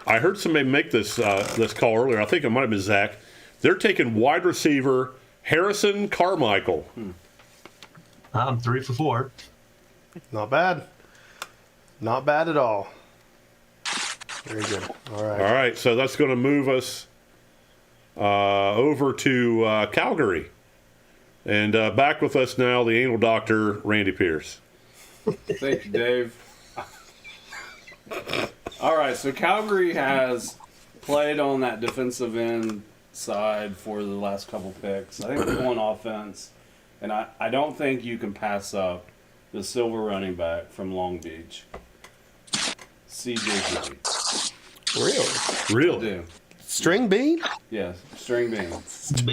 I heard somebody make this call earlier. I think it might have been Zach. They're taking wide receiver Harrison Carmichael. I'm 3 for 4. Not bad. Not bad at all. Very good. All right. All right, so that's going to move us over to Calgary. And back with us now, the anal doctor, Randy Pierce. Thank you, Dave. All right, so Calgary has played on that defensive end side for the last couple picks. I think they're going offense, and I don't think you can pass up the silver running back from Long Beach, CJ. Really? I do. String bean? Yes, string bean.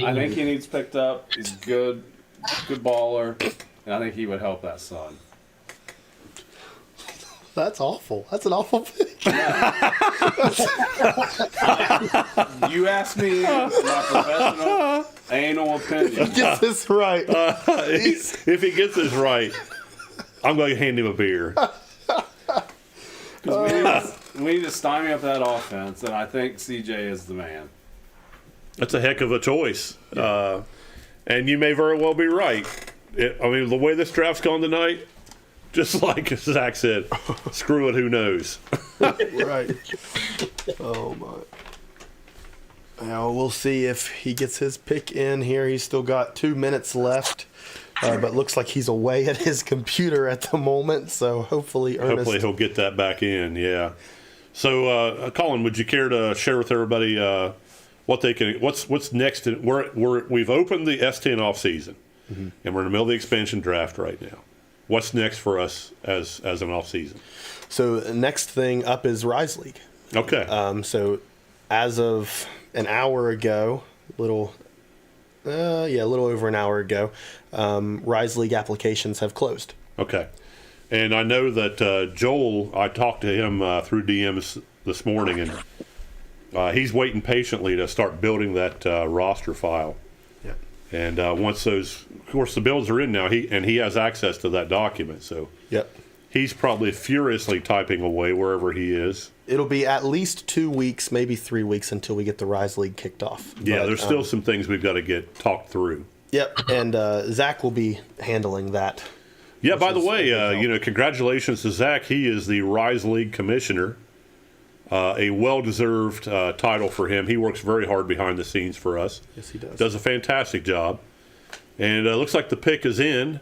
I think he needs picked up. He's good baller, and I think he would help that son. That's awful. That's an awful pick. You asked me my professional anal opinion. Get this right. If he gets this right, I'm going to hand him a beer. We need to stymie up that offense, and I think CJ is the man. That's a heck of a choice. And you may very well be right. The way this draft's gone tonight, just like Zach said, screw it, who knows? Right. Oh, my. Now, we'll see if he gets his pick in here. He's still got 2 minutes left, but looks like he's away at his computer at the moment, so hopefully He'll get that back in, yeah. So, Colin, would you care to share with everybody what's next? We've opened the S10 off season, and we're in the middle of the expansion draft right now. What's next for us as an off season? So the next thing up is Rise League. Okay. So as of an hour ago, a little over an hour ago, Rise League applications have closed. Okay. And I know that Joel, I talked to him through DMs this morning, and he's waiting patiently to start building that roster file. Yeah. And once those, of course, the builds are in now, he has access to that document. So Yep. he's probably furiously typing away wherever he is. It'll be at least 2 weeks, maybe 3 weeks until we get the Rise League kicked off. Yeah, But, there's still some things we've got to get talked through. Yep, and Zach will be handling that. Yeah, by the is a way, good help. congratulations to Zach. He is the Rise League commissioner. A well-deserved title for him. He works very hard behind the scenes for us. Yes, he does. Does a fantastic job. And looks like the pick is in.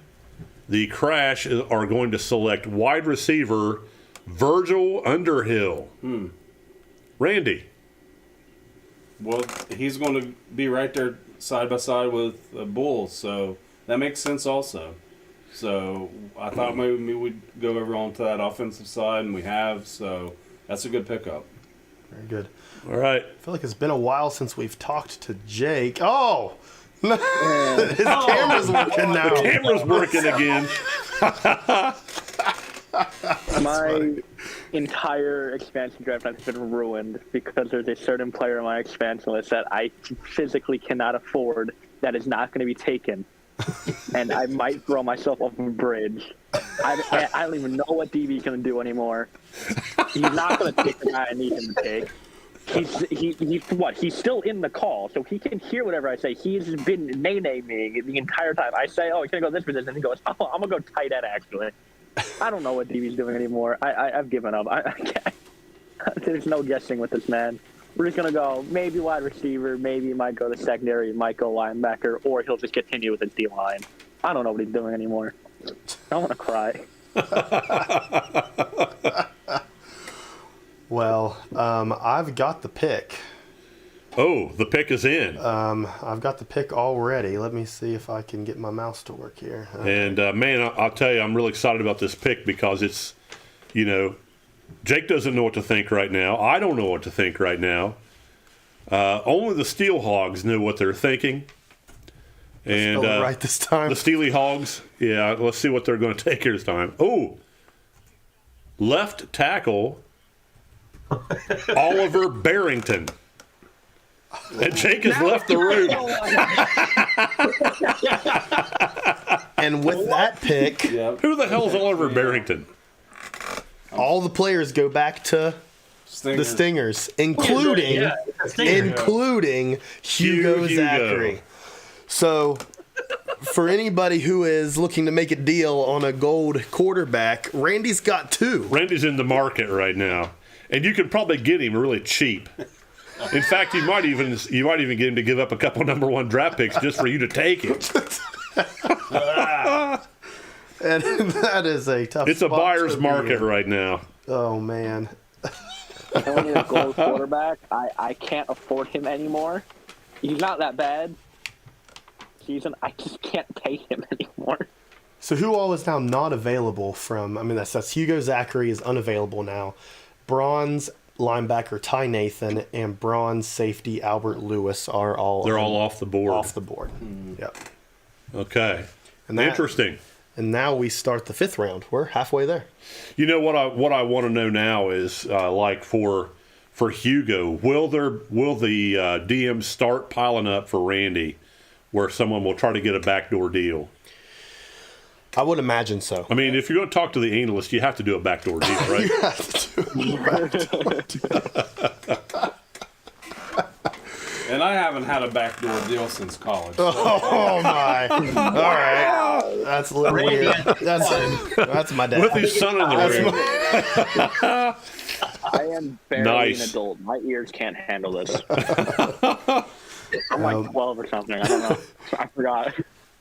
the Crash are going to select wide receiver Virgil Underhill. Randy. Well, he's going to be right there side by side with Bull, so that makes sense also. So I thought maybe we'd go over onto that offensive side, and we have, so that's a good pickup. Very good. All right. I feel like it's been a while since we've talked to Jake. Oh! His camera's working now. Camera's working again. My entire expansion draft has been ruined because there's a certain player on my expansion list that I physically cannot afford that is not going to be taken. And I might throw myself off a bridge. I don't even know what DB is going to do anymore. He's not going to take the guy I need him to take. He's still in the call, so he can hear whatever I say. He's been nay-nay-ing the entire time. I say, oh, he's going to go this position, and he goes, oh, I'm going to go tight end, actually. I don't know what DB's doing anymore. I've given up. I can't. There's no guessing with this man. We're just going to go maybe wide receiver, maybe he might go to secondary, he might go linebacker, or he'll just continue with his D-line. I don't know what he's doing anymore. I want to cry. Well, I've got the pick. Oh, the pick is in. I've got the pick already. Let me see if I can get my mouse to work here. And, man, I'll tell you, I'm really excited about this pick because it's, Jake doesn't know what to think right now. I don't know what to think right now. Only the Steel Hogs know what they're thinking. And Spell it right this time. The Steely Hogs, yeah, let's see what they're going to take here this time. Oh, left tackle Oliver Barrington. And Jake has left the room. And with that pick, Who the hell's Oliver Barrington? all the players go back to the Stingers, including Hugo Zachary. So, for anybody who is looking to make a deal on a gold quarterback, Randy's got two. Randy's in the market right now, and you could probably get him really cheap. In fact, you might even get him to give up a couple number one draft picks just for you to take him. And that is a tough. It's a spot buyer's to be market in. right now. Oh man. And when you're a gold quarterback, I can't afford him anymore. He's not that bad. I just can't pay him anymore. So who all is now not available from? I mean, that's Hugo Zachary is unavailable now. Bronze linebacker Ty Nathan and bronze safety Albert Lewis are all. They're all off the board. Off the board. Yep. Okay. And that, Interesting. And now we start the fifth round. We're halfway there. You know what I want to know now is like for Hugo, will the DM start piling up for Randy, where someone will try to get a backdoor deal? I would imagine so. I mean, if you're going to talk to the analyst, you have to do a backdoor deal, right? You have to do a backdoor deal. And I haven't had a backdoor deal since college. Oh my! All right, that's a little weird. That's my dad. With his son in the room. I am barely Nice. an adult. My ears can't handle this. I'm like 12 or something. I don't know. I forgot.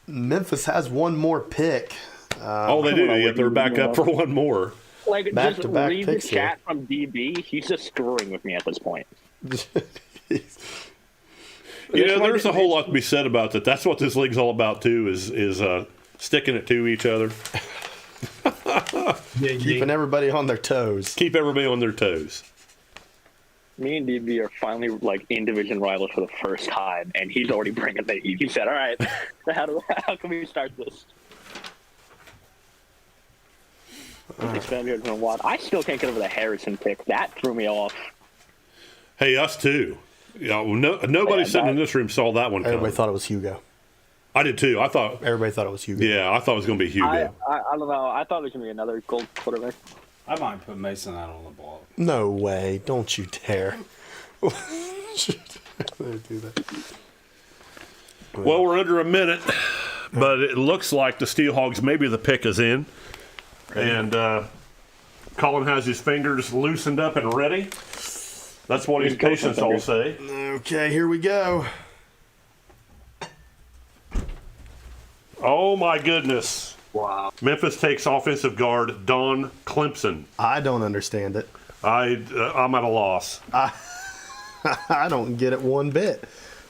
Memphis has one more pick. Oh, they do. Yeah, they're back up for one more. Like, just Back-to-back read the picks here. chat from DB. He's just screwing with me at this point. There's a whole lot to be said about that. That's what this league's all about too. Is sticking it to each other, Keeping everybody on their toes. keep everybody on their toes. Me and DB are finally like in division rivals for the first time, and he's already bringing the heat. He said, "All right, how can we start this?" I still can't get over the Harrison pick. That threw me off. Hey, us too. Nobody sitting in this room saw that one coming. Everybody thought it was Hugo. I did too. I thought it was Hugo. Yeah, I thought it was going to be Hugo. I don't know. I thought it was gonna be another gold quarterback. I might put Mason out on the ball. No way! Don't you dare! Do that. Well, we're under a minute, but it looks like the Steelhogs, maybe the pick is in. And Colin has his fingers loosened up and ready. That's what his patients all say. Okay, here we go. Oh, my goodness. Wow. Memphis takes offensive guard Don Clemson. I don't understand it. I'm at a loss. I don't get it one bit.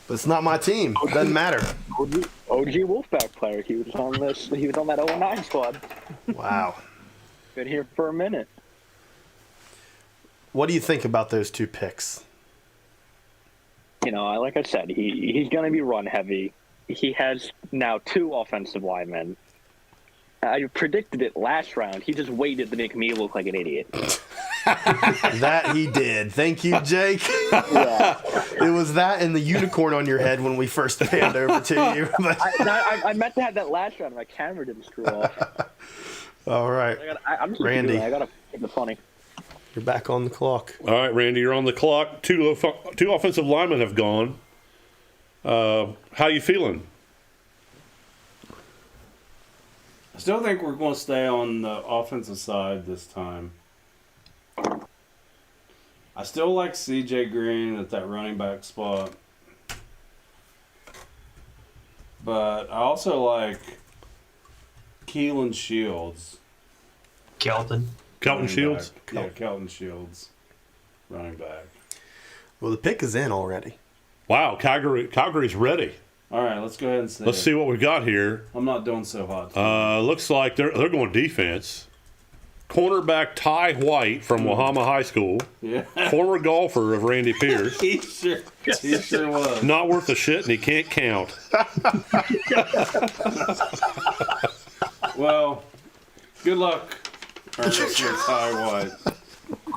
But it's not my team. Doesn't matter. OG Wolfpack player. He was on this. He was on that 09 squad. Wow. Been here for a minute. What do you think about those two picks? You know, like I said, he's going to be run heavy. He has now 2 offensive linemen. I predicted it last round. He just waited to make me look like an idiot. That he did. Thank you, Jake. Yeah. It was that and the unicorn on your head when we first panned over to you. But I meant to have that last round. My camera didn't screw off. all right, I'm just Randy. I got to take the funny. You're back on the clock. All right, Randy, you're on the clock. Two offensive linemen have gone. How you feeling? I still think we're going to stay on the offensive side this time. I still like C.J. Green at that running back spot. But I also like Keelan Shields. Kelton. Kelton running Shields? back. Yeah, Kelton Shields. Running back. Well, the pick is in already. Wow, Calgary's ready. All right, let's go ahead and say Let's see what we got here. I'm not doing so hot. Looks like they're going defense. Cornerback Ty White from Wahama High School, Yeah. former golfer of Randy Pierce. he sure was. Not worth a shit, and he can't count. Well, good luck, Ernest with Ty White.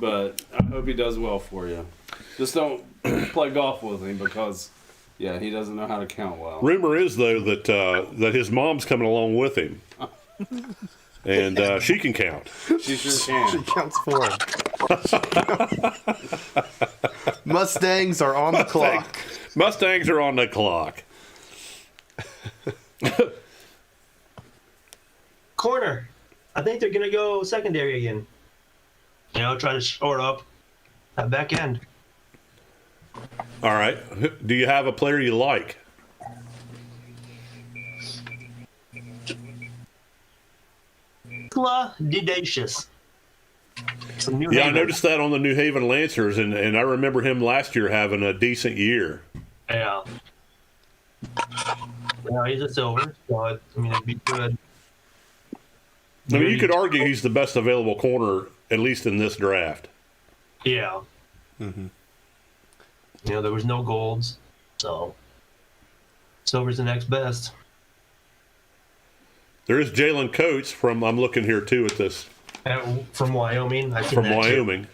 But I hope he does well for you. Just don't play golf with him because, yeah, he doesn't know how to count well. Rumor is though that his mom's coming along with him, and she can count. She sure She can. counts for him. Mustangs are on the clock. Mustangs are on the clock. Corner. I think they're gonna go secondary again. You know, try to shore up that back end. All right. Do you have a player you like? Didacious. Some New Yeah, I Haven. noticed that on the New Haven Lancers, and I remember him last year having a decent year. Yeah. Yeah, he's a silver, so I mean it'd be good. I mean, you could argue he's the best available corner, at least in this draft. Yeah. Mm-hmm. You know, there was no golds, so silver's the next best. There is Jalen Coates from, I'm looking here too at this, From Wyoming. I've seen from that too. Wyoming.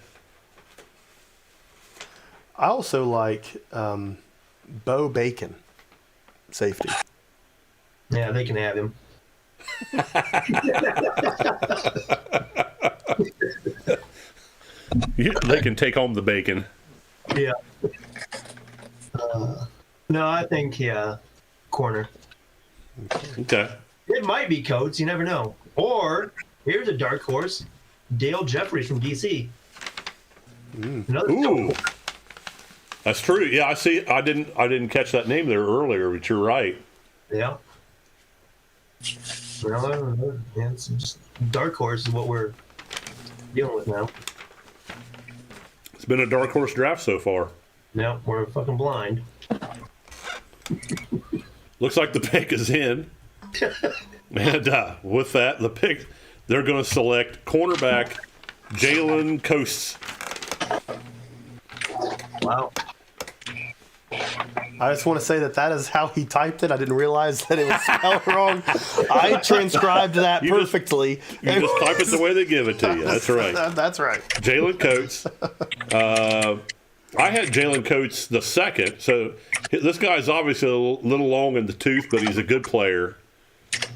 I also like Bo Bacon, safety. Yeah, they can have him. They can take home the bacon. Yeah. No, I think, corner. Okay. It might be Coates, you never know. Or, here's a dark horse, Dale Jeffries from DC. Another Ooh. silver. That's true. Yeah, I see. I didn't catch that name there earlier, but you're right. Yeah. Well, yeah, it's just dark horse is what we're dealing with now. It's been a dark horse draft so far. Yeah, we're fucking blind. Looks like the pick is in. And with that, the pick, they're going to select cornerback Jalen Coates. Wow. I just want to say that is how he typed it. I didn't realize that it was spelled wrong. I transcribed that perfectly. You just type it the way they give it to you. That's right. That's right. Jalen Coates. I had Jalen Coates the second, so this guy's obviously a little long in the tooth, but he's a good player.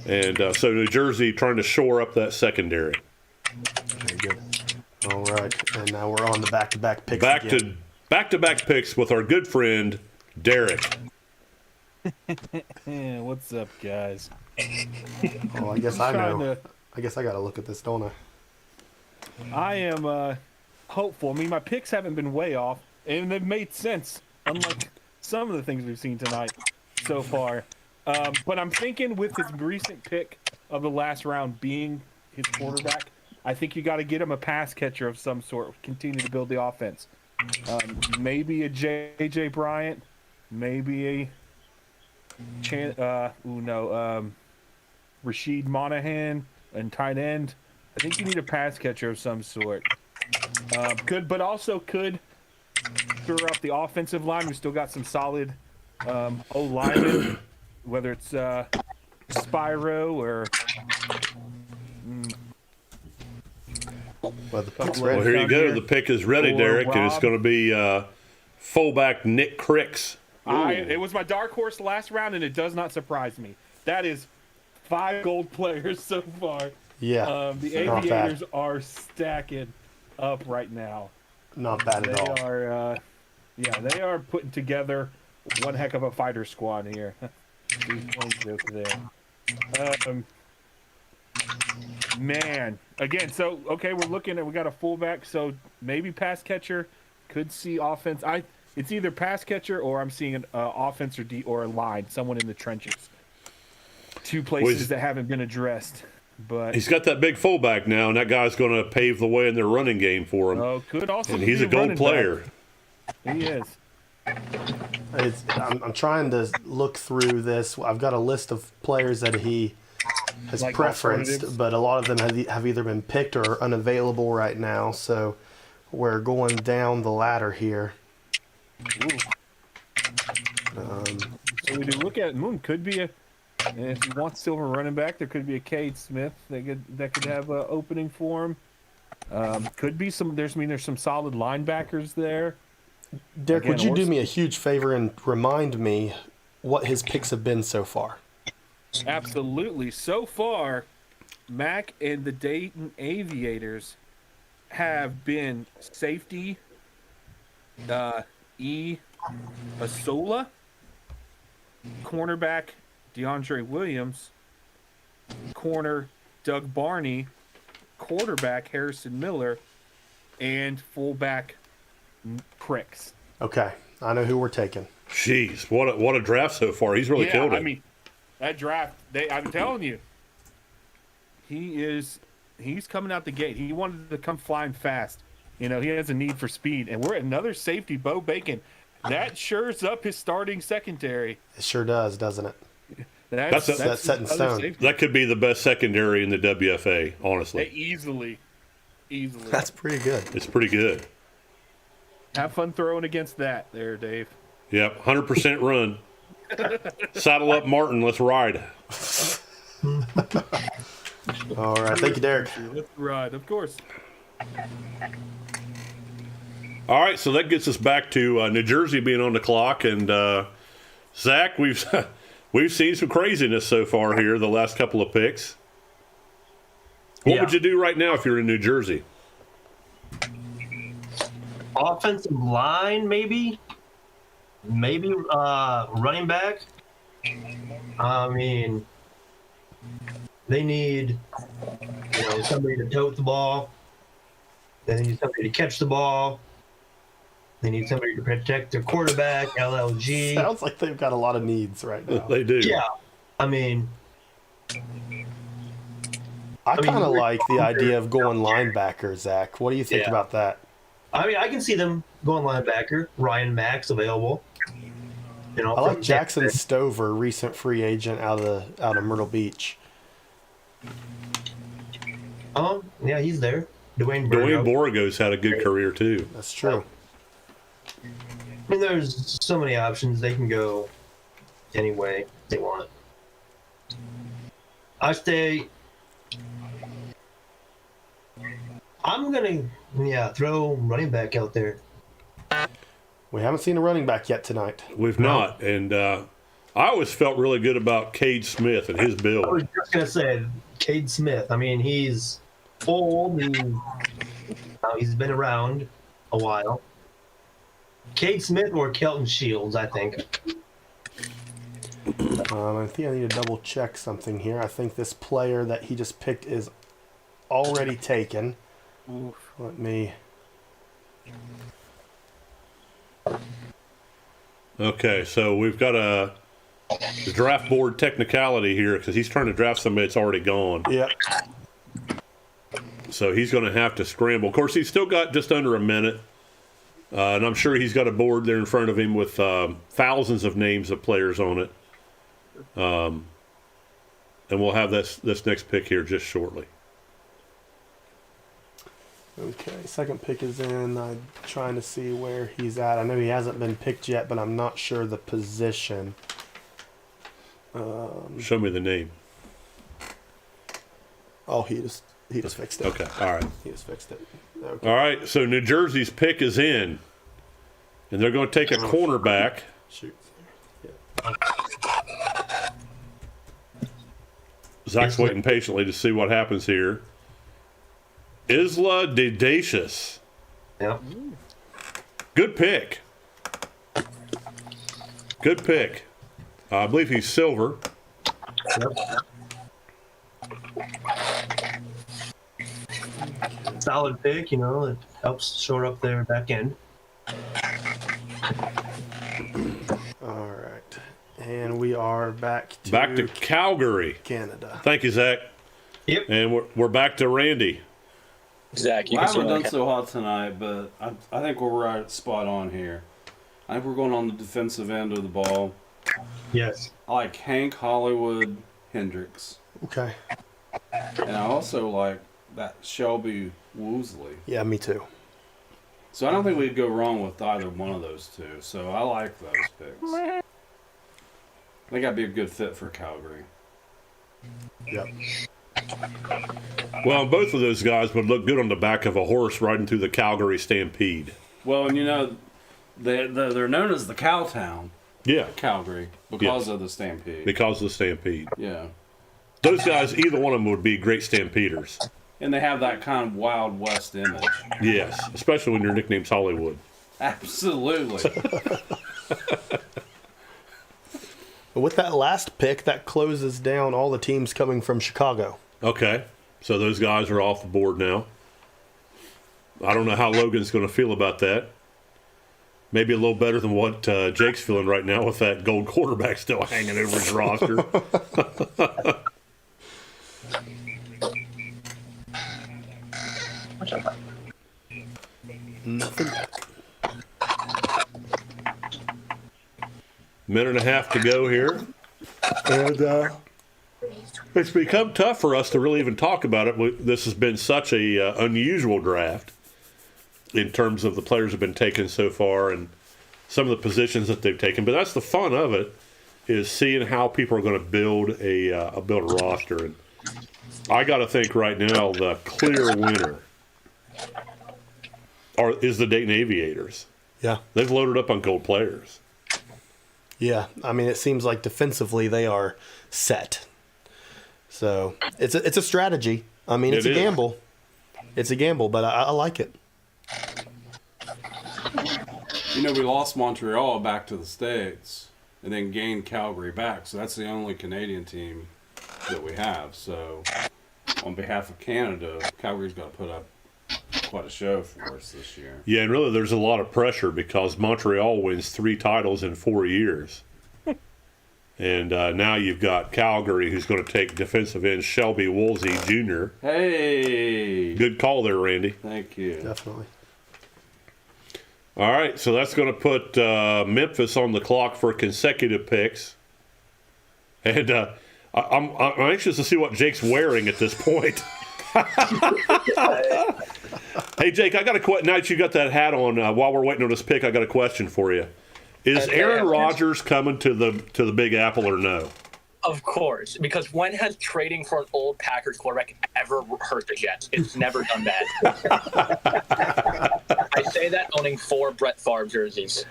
And so New Jersey trying to shore up that secondary. Very good. All right, and now we're on the back-to-back picks again. Back-to-back picks with our good friend Derek. Yeah, what's up, guys? Oh, I guess I Trying know. to- I guess I got to look at this, don't I? I am hopeful. I mean, my picks haven't been way off, and they've made sense, unlike some of the things we've seen tonight so far. But I'm thinking with his recent pick of the last round being his quarterback, I think you got to get him a pass catcher of some sort. Continue to build the offense. Maybe a J.J. Bryant, maybe a Rashid Monahan and tight end. I think you need a pass catcher of some sort. But also could throw up the offensive line. We still got some solid O-linemen, whether it's Spyro or. Well, the pick's Well, ready. here you go. The pick is ready, Or Derek, and it's Rob. going to be fullback Nick Cricks. It was my dark horse last round, and it does not surprise me. That is 5 gold players so far. Yeah, The not bad. Aviators are stacking up right now. Not bad at all. They are putting together one heck of a fighter squad here. Joke there. Man, again, so okay, we're looking at we got a fullback, so maybe pass catcher, could see offense. It's either pass catcher or I'm seeing an offense or a line, someone in the trenches. 2 places that haven't been addressed, but He's got that big fullback now, and that guy's going to pave the way in their running game for him. could also and be he's a gold running player. back. He is. I'm trying to look through this. I've got a list of players that he has Like preferenced, alternatives? but a lot of them have either been picked or unavailable right now. So we're going down the ladder here. So we do look at Moon. Could be a. And if you want silver running back, there could be a Cade Smith that could have an opening for him. Could be some. There's some solid linebackers there. Derek, Again, would you do Orson- me a huge favor and remind me what his picks have been so far? Absolutely. So far, Mac and the Dayton Aviators have been safety, Asola, cornerback DeAndre Williams, corner Doug Barney, quarterback Harrison Miller, and fullback Cricks. Okay, I know who we're taking. Jeez, what a draft so far. He's really killed it. I mean, that draft, I'm telling you, he's coming out the gate. He wanted to come flying fast. You know, he has a need for speed. And we're at another safety, Bo Bacon. That shores up his starting secondary. It sure does, doesn't it? That's set in another stone. safety. That could be the best secondary in the WFA, honestly. Easily. That's pretty good. It's pretty good. Have fun throwing against that there, Dave. Yep, 100% run. Saddle up, Martin. Let's ride. All right, thank you, Derek. Let's ride, of course. All right, so that gets us back to New Jersey being on the clock, and Zach, we've seen some craziness so far here the last couple of picks. What would you do right now if you're in New Jersey? Offensive line, maybe running back. I mean, they need somebody to tote the ball. They need somebody to catch the ball. They need somebody to protect their quarterback. LLG. Sounds like they've got a lot of needs right now. They do. Yeah, I mean, I kind of we're- like the idea of going linebacker, Zach. What do you think Yeah. about that? I mean, I can see them going linebacker. Ryan Mack's available. I like Jackson Stover, recent free agent out of Myrtle Beach. Yeah, he's there. Dwayne Dwayne Burrow. Borrego's had a good career, too. That's true. I mean, there's so many options. They can go any way they want. I'm going to, throw running back out there. We haven't seen a running back yet tonight. We've not, and I always felt really good about Cade Smith and his I was build. just going to say, Cade Smith. I mean, he's old. He's been around a while. Cade Smith or Kelton Shields, I think. I think I need to double check something here. I think this player that he just picked is already taken. Oof. Let me. Okay, so we've got a the draft board technicality here because he's trying to draft somebody that's already gone. Yep. So he's going to have to scramble. Of course, he's still got just under a minute. And I'm sure he's got a board there in front of him with thousands of names of players on it. And we'll have this next pick here just shortly. Okay, second pick is in. I'm trying to see where he's at. I know he hasn't been picked yet, but I'm not sure the position. Show me the name. Oh, he just fixed it. Okay, all right. He just fixed it. Okay. All right, so New Jersey's pick is in. And they're going to take a cornerback. Shoot. Zach's waiting patiently to see what happens here. Isla Dedacious. Yep. Good pick. Good pick. I believe he's silver. Yep. Solid pick, you know, it helps shore up their back end. All right. And we are back Back to Calgary. Canada. Thank you, Zach. Yep. And we're back to Randy. Zach, you Well, I can see haven't what done so hot tonight, but I think we're right spot on here. I think we're going on the defensive end of the ball. Yes. I like Hank Hollywood Hendricks. Okay. And I also like that Shelby Woosley. Yeah, me too. So I don't think we'd go wrong with either one of those two. So I like those picks. I think I'd be a good fit for Calgary. Yep. Well, both of those guys would look good on the back of a horse riding through the Calgary Stampede. Well, and you know, they're known as the Cowtown, Yeah, Calgary, because Yes. of the Stampede. because of the Stampede. Yeah. Those guys, either one of them would be great Stampeders. And they have that kind of Wild West image. Yes, especially when your nickname's Hollywood. Absolutely. With that last pick, that closes down all the teams coming from Chicago. Okay, so those guys are off the board now. I don't know how Logan's going to feel about that. Maybe a little better than what Jake's feeling right now with that gold quarterback still hanging over his roster. Nothing. Minute and a half to go here. And it's become tough for us to really even talk about it. This has been such a unusual draft in terms of the players have been taken so far and some of the positions that they've taken. But that's the fun of it, is seeing how people are going to build a roster. And I got to think right now the clear winner is the Dayton Aviators. Yeah. They've loaded up on gold players. Yeah. I mean, it seems like defensively they are set. So it's a strategy. I mean, it's It a is. gamble. It's a gamble, but I like it. You know, we lost Montreal back to the States and then gained Calgary back. So that's the only Canadian team that we have. So on behalf of Canada, Calgary's got to put up quite a show for us this year. Yeah, and really there's a lot of pressure because Montreal wins 3 titles in 4 years. And now you've got Calgary, who's going to take defensive end Shelby Woolsey Jr. Hey! Good call there, Randy. Thank you. Definitely. All right, so that's going to put Memphis on the clock for consecutive picks. And I'm anxious to see what Jake's wearing at this point. Hey, Jake, I got a question. Now that you got that hat on, while we're waiting on this pick, I got a question for you. Is Okay, Aaron Rodgers coming to the Big Apple or no? Of course, because when has trading for an old Packers quarterback ever hurt the Jets? It's never done that. I say that owning 4 Brett Favre jerseys.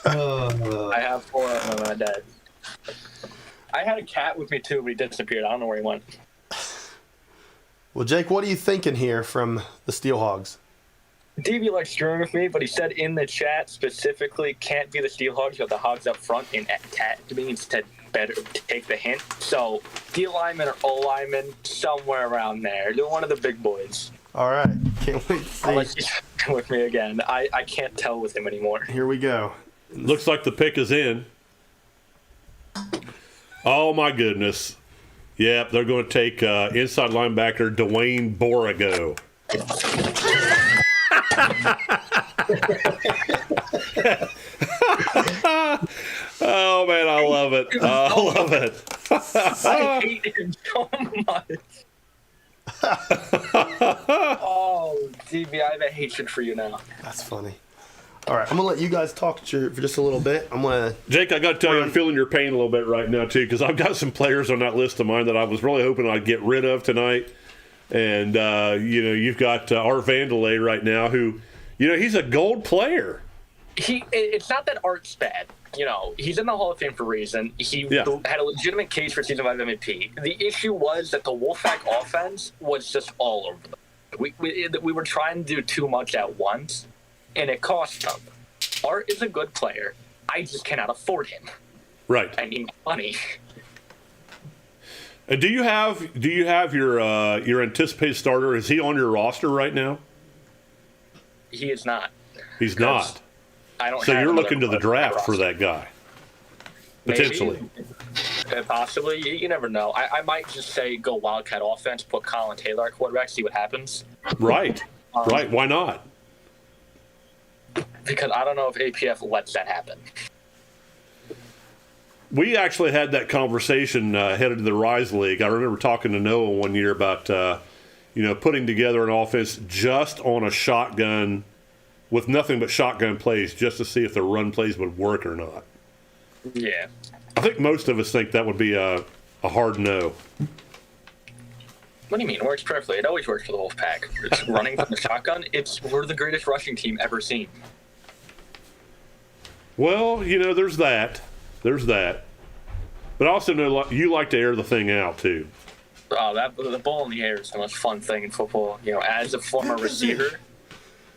I have 4 of them, my dad. I had a cat with me too, but he disappeared. I don't know where he went. Well, Jake, what are you thinking here from the Steelhogs? DB likes screwing with me, but he said in the chat specifically can't be the Steelhogs, but the Hogs up front, and cat means to better take the hint. So D lineman or O lineman, somewhere around there. Do one of the big boys. All right. Can't wait to I'll let see. you check with me again. I can't tell with him anymore. Here we go. Looks like the pick is in. Oh, my goodness. Yep, they're going to take inside linebacker Dwayne Borigo. Oh, man, I love it. I love it. I hate him so much. Oh, DB, I have a hatred for you now. That's funny. All right, I'm gonna let you guys talk for just a little bit. I'm gonna. Jake, I got to tell you, I'm feeling your pain a little bit right now, too, because I've got some players on that list of mine that I was really hoping I'd get rid of tonight. And, you've got Art Vandelay right now who, he's a gold player. It's not that Art's bad. He's in the Hall of Fame for a reason. He had a legitimate case for season 5 MVP. The issue was that the Wolfpack offense was just all over them. We were trying to do too much at once, and it cost them. Art is a good player. I just cannot afford him. Right. I need money. And do you have your anticipated starter? Is he on your roster right now? He is not. He's not. I don't. So have you're another looking to the draft for that guy, potentially. Maybe. Possibly. You never know. I might just say go Wildcat offense, put Colin Taylor at quarterback, see what happens. Right. Right. Why not? Because I don't know if APF lets that happen. We actually had that conversation headed to the Rise League. I remember talking to Noah one year about, putting together an offense just on a shotgun with nothing but shotgun plays just to see if the run plays would work or not. Yeah. I think most of us think that would be a hard no. What do you mean? It works perfectly. It always works for the Wolfpack. It's running from the shotgun. We're the greatest rushing team ever seen. Well, there's that. There's that. But I also know you like to air the thing out, too. Oh, the ball in the air is the most fun thing in football. As a former receiver,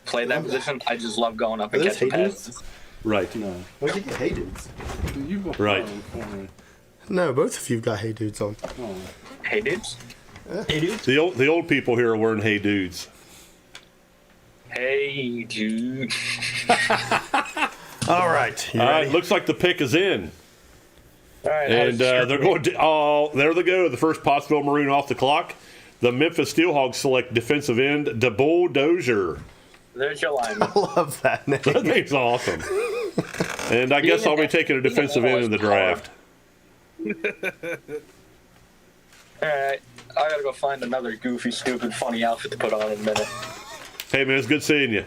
play that position, I just love going up and catching passes. Right. No. Where'd you get Hey Dudes? You go Right. No, both of you got Hey Dudes on. Oh. Hey, dudes. Hey, dude. The old people here are wearing Hey Dudes. Hey, dude. All right. You All ready? right, looks like the pick is in. All right. And they're going to, there they go, the first Pottsville Maroon off the clock. The Memphis Steelhawks select defensive end, DeBull Dozier. There's your lineman. I love that name. That name's awesome. And I guess I'll be taking a defensive end in the draft. All right. I gotta go find another goofy, stupid, funny outfit to put on in a minute. Hey, man, it's good seeing you.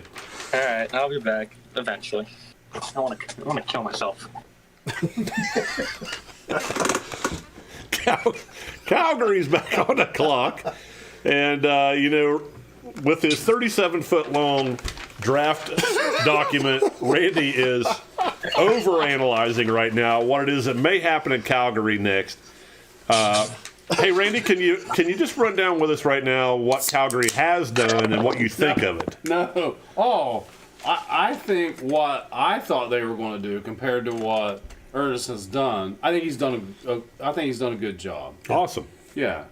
All right. I'll be back eventually. I want to kill myself. Calgary's back on the clock. And, with his 37-foot-long draft document, Randy is overanalyzing right now what it is that may happen in Calgary next. Hey, Randy, can you just run down with us right now what Calgary has done and what you think of it? No. Oh, I think what I thought they were going to do compared to what Ernest has done. I think he's done a good job. Awesome. Yeah.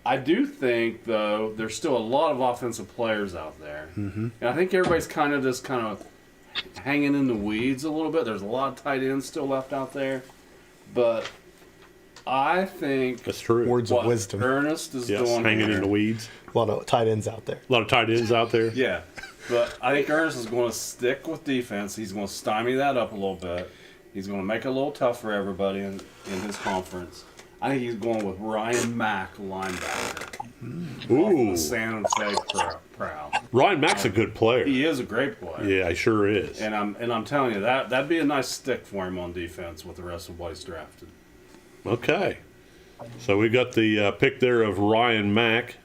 I do think though there's still a lot of offensive players out there, and I think everybody's kind of hanging in the weeds a little bit. There's a lot of tight ends still left out there, but I think That's true. Words of what wisdom. Ernest is Yes, doing hanging here- in the weeds. A lot of tight ends out there. A lot of tight ends out there. Yeah, but I think Ernest is going to stick with defense. He's going to stymie that up a little bit. He's going to make it a little tough for everybody in his conference. I think he's going with Ryan Mack, linebacker. Ooh. The San Jose Proud. Ryan Mack's a good player. He is a great player. Yeah, he sure is. And I'm telling you that'd be a nice stick for him on defense with the rest of what he's drafted. Okay. So we got the pick there of Ryan Mack.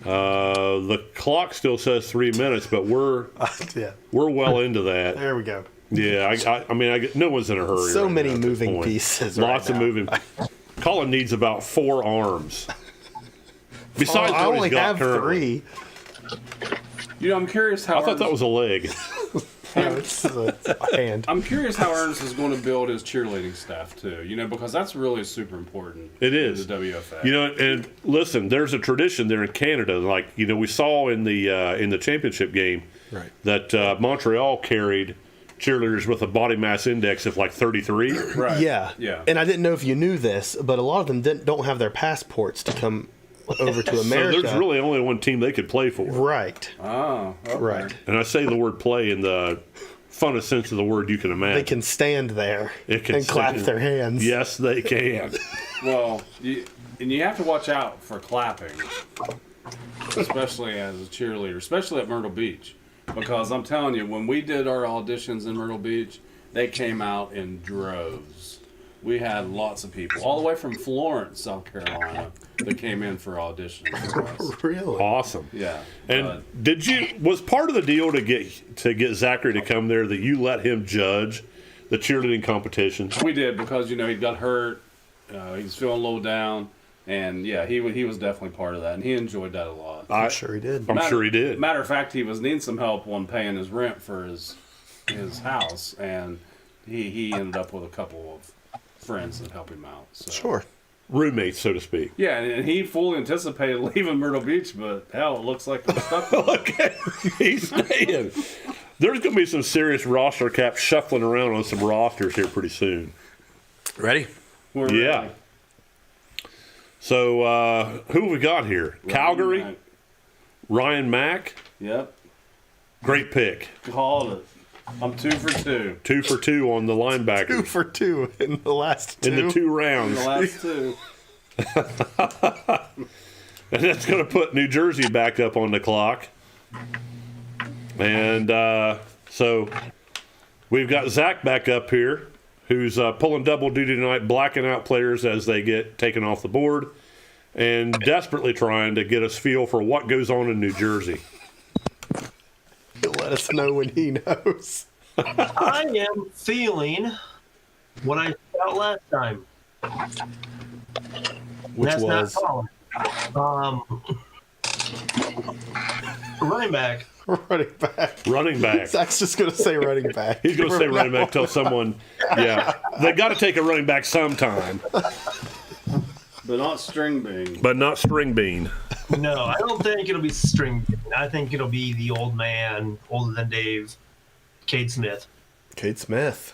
The clock still says 3 minutes, but we're Yeah. well into that. There we go. Yeah, I mean, no one's in a hurry. So right many now at this moving point. pieces Lots right of now. moving. Colin needs about 4 arms. Besides, I what he's only got have currently. 3. I'm curious how I thought that was a leg. No, it's a hand. I'm curious how Ernest is going to build his cheerleading staff too. Because that's really super important. It is. In the WFA. And listen, there's a tradition there in Canada. Like we saw in the championship game, Right. that Montreal carried cheerleaders with a body mass index of like 33. Right. Yeah. Yeah. And I didn't know if you knew this, but a lot of them don't have their passports to come over to So America. there's really only one team they could play for. Right. Oh, okay. Right. And I say the word play in the funnest sense of the word you can imagine. They can stand there It can and clap stand. their hands. Yes, they can. Well, you have to watch out for clapping, especially as a cheerleader, especially at Myrtle Beach. Because I'm telling you, when we did our auditions in Myrtle Beach, they came out in droves. We had lots of people, all the way from Florence, South Carolina, that came in for auditions for us. Really? Awesome. Yeah. And was part of the deal to get Zachary to come there that you let him judge the cheerleading competition? We did because, he got hurt. He was feeling a little down. And, yeah, he was definitely part of that. And he enjoyed that a lot. I'm sure he did. I'm sure he did. Matter of fact, he was needing some help on paying his rent for his house. And he ended up with a couple of friends that helped him out. So. Sure. Roommates, so to speak. Yeah, and he fully anticipated leaving Myrtle Beach, but hell, it looks like I'm stuck with him. Okay, he's staying. There's going to be some serious roster caps shuffling around on some rosters here pretty soon. Ready? We're Yeah. ready. So, who have we got here? Calgary, Right. Ryan Mack. Yep. Great pick. Called it. I'm 2 for 2. 2 for 2 on the 2 linebacker for 2 in the last 2. in the 2 In rounds. the last 2. And that's going to put New Jersey back up on the clock. And so we've got Zach back up here, who's pulling double duty tonight, blacking out players as they get taken off the board, and desperately trying to get us feel for what goes on in New Jersey. He'll let us know when he knows. I am feeling what I felt last time. Which That's was not calling. Running back. running back. Running back. Zach's just going to say running back. He's going to say running back till someone, yeah. They got to take a running back sometime, But not string bean. but not string bean. No, I don't think it'll be string. I think it'll be the old man, older than Dave, Cade Smith. Cade Smith.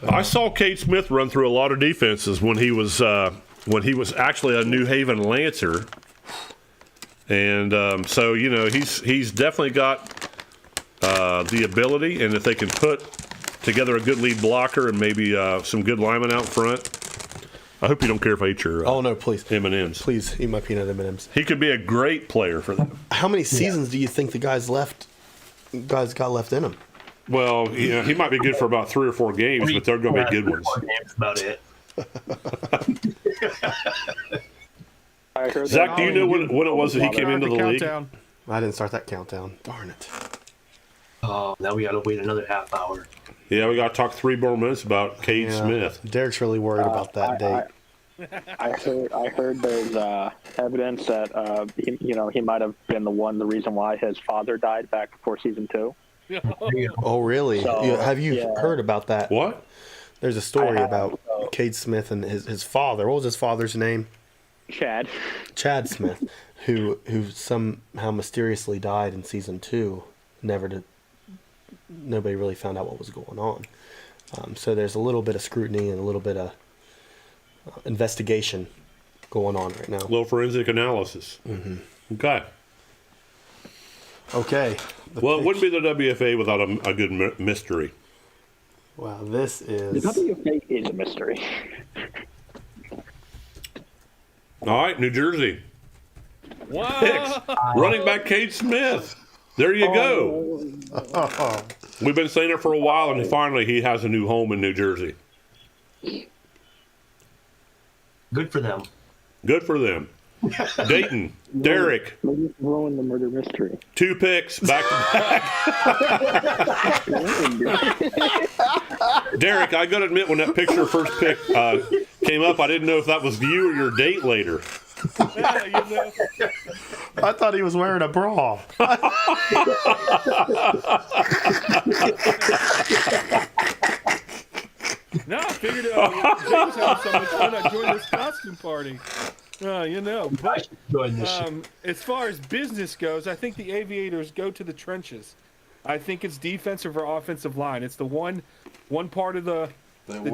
I saw Cade Smith run through a lot of defenses when he was actually a New Haven Lancer, and so he's definitely got the ability, and if they can put together a good lead blocker and maybe some good linemen out front, I hope you don't care if I eat your Oh, no, please. M&Ms. Please eat my peanut M&Ms. He could be a great player for them. How many seasons do you think the guys got left in him? Well, he might be good for about 3 or 4 games, but they're going to be good ones. That's about it. I heard Zach, that- do you know when it was that he came into the league? Countdown. I didn't start that countdown. Darn it. Oh, now we got to wait another half hour. Yeah, we got to talk 3 more minutes about Cade Yeah. Smith. Derek's really worried about that date. I heard there's evidence that he might have been the reason why his father died back before season 2. Oh, really? So, Have you yeah. heard about that? What? There's a story I have, about so- Cade Smith and his father. What was his father's name? Chad. Chad Smith, who somehow mysteriously died in season 2. Nobody really found out what was going on. So there's a little bit of scrutiny and a little bit of investigation going on right now. A little forensic analysis. Mm-hmm. Okay. Okay. Well, it wouldn't be the WFA without a good mystery. Wow, this The is. WFA is a mystery. All right, New Jersey. Wow. Picks. Running back Cade Smith. There you go. Oh, We've been saying it for a while, and finally he has a new home in New Jersey. Good for them. Good for them. Dayton, Derek, Maybe ruin the murder mystery. 2 picks back to back. Derek, I got to admit, when that picture first pick came up, I didn't know if that was you or your date later. Yeah, I thought he was wearing a bra. No, I figured James had so much fun. I joined this costume party. I But should join this shit. as far as business goes, I think the Aviators go to the trenches. I think it's defensive or offensive line. It's the one part of the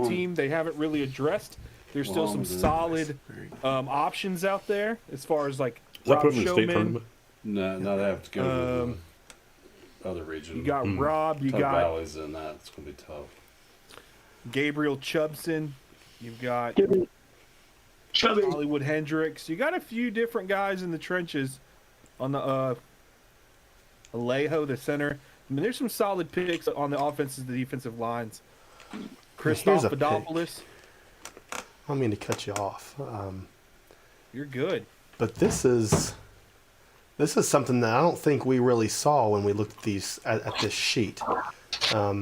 team they haven't really addressed. There's still some solid options out there as far as like Rob Showman. No, they have to go to the other region. You got Rob. You got Valley's in that. It's gonna be tough. Gabriel Chubson. You've got Hollywood Hendricks. You got a few different guys in the trenches on the Alejo, the center. I mean, there's some solid picks on the offensive and the defensive lines. Christophodopoulos. I don't mean to cut you off. You're good. But this is something that I don't think we really saw when we looked at these at this sheet. We're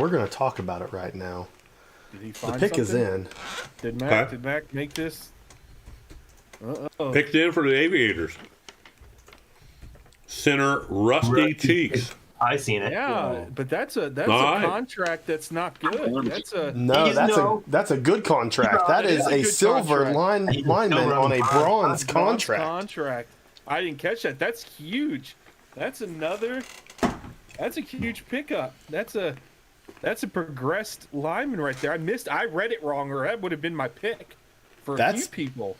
going to talk about it right now. Did he find the pick something? is in. Did Mac make this? Picked in for the Aviators. Center Rusty Cheeks. I seen it. Yeah, but that's a contract that's not good. That's a good contract. That is a silver lineman on a bronze contract. I didn't catch that. That's huge. That's a huge pickup. That's a progressed lineman right there. I read it wrong, or that would have been my pick for a few people.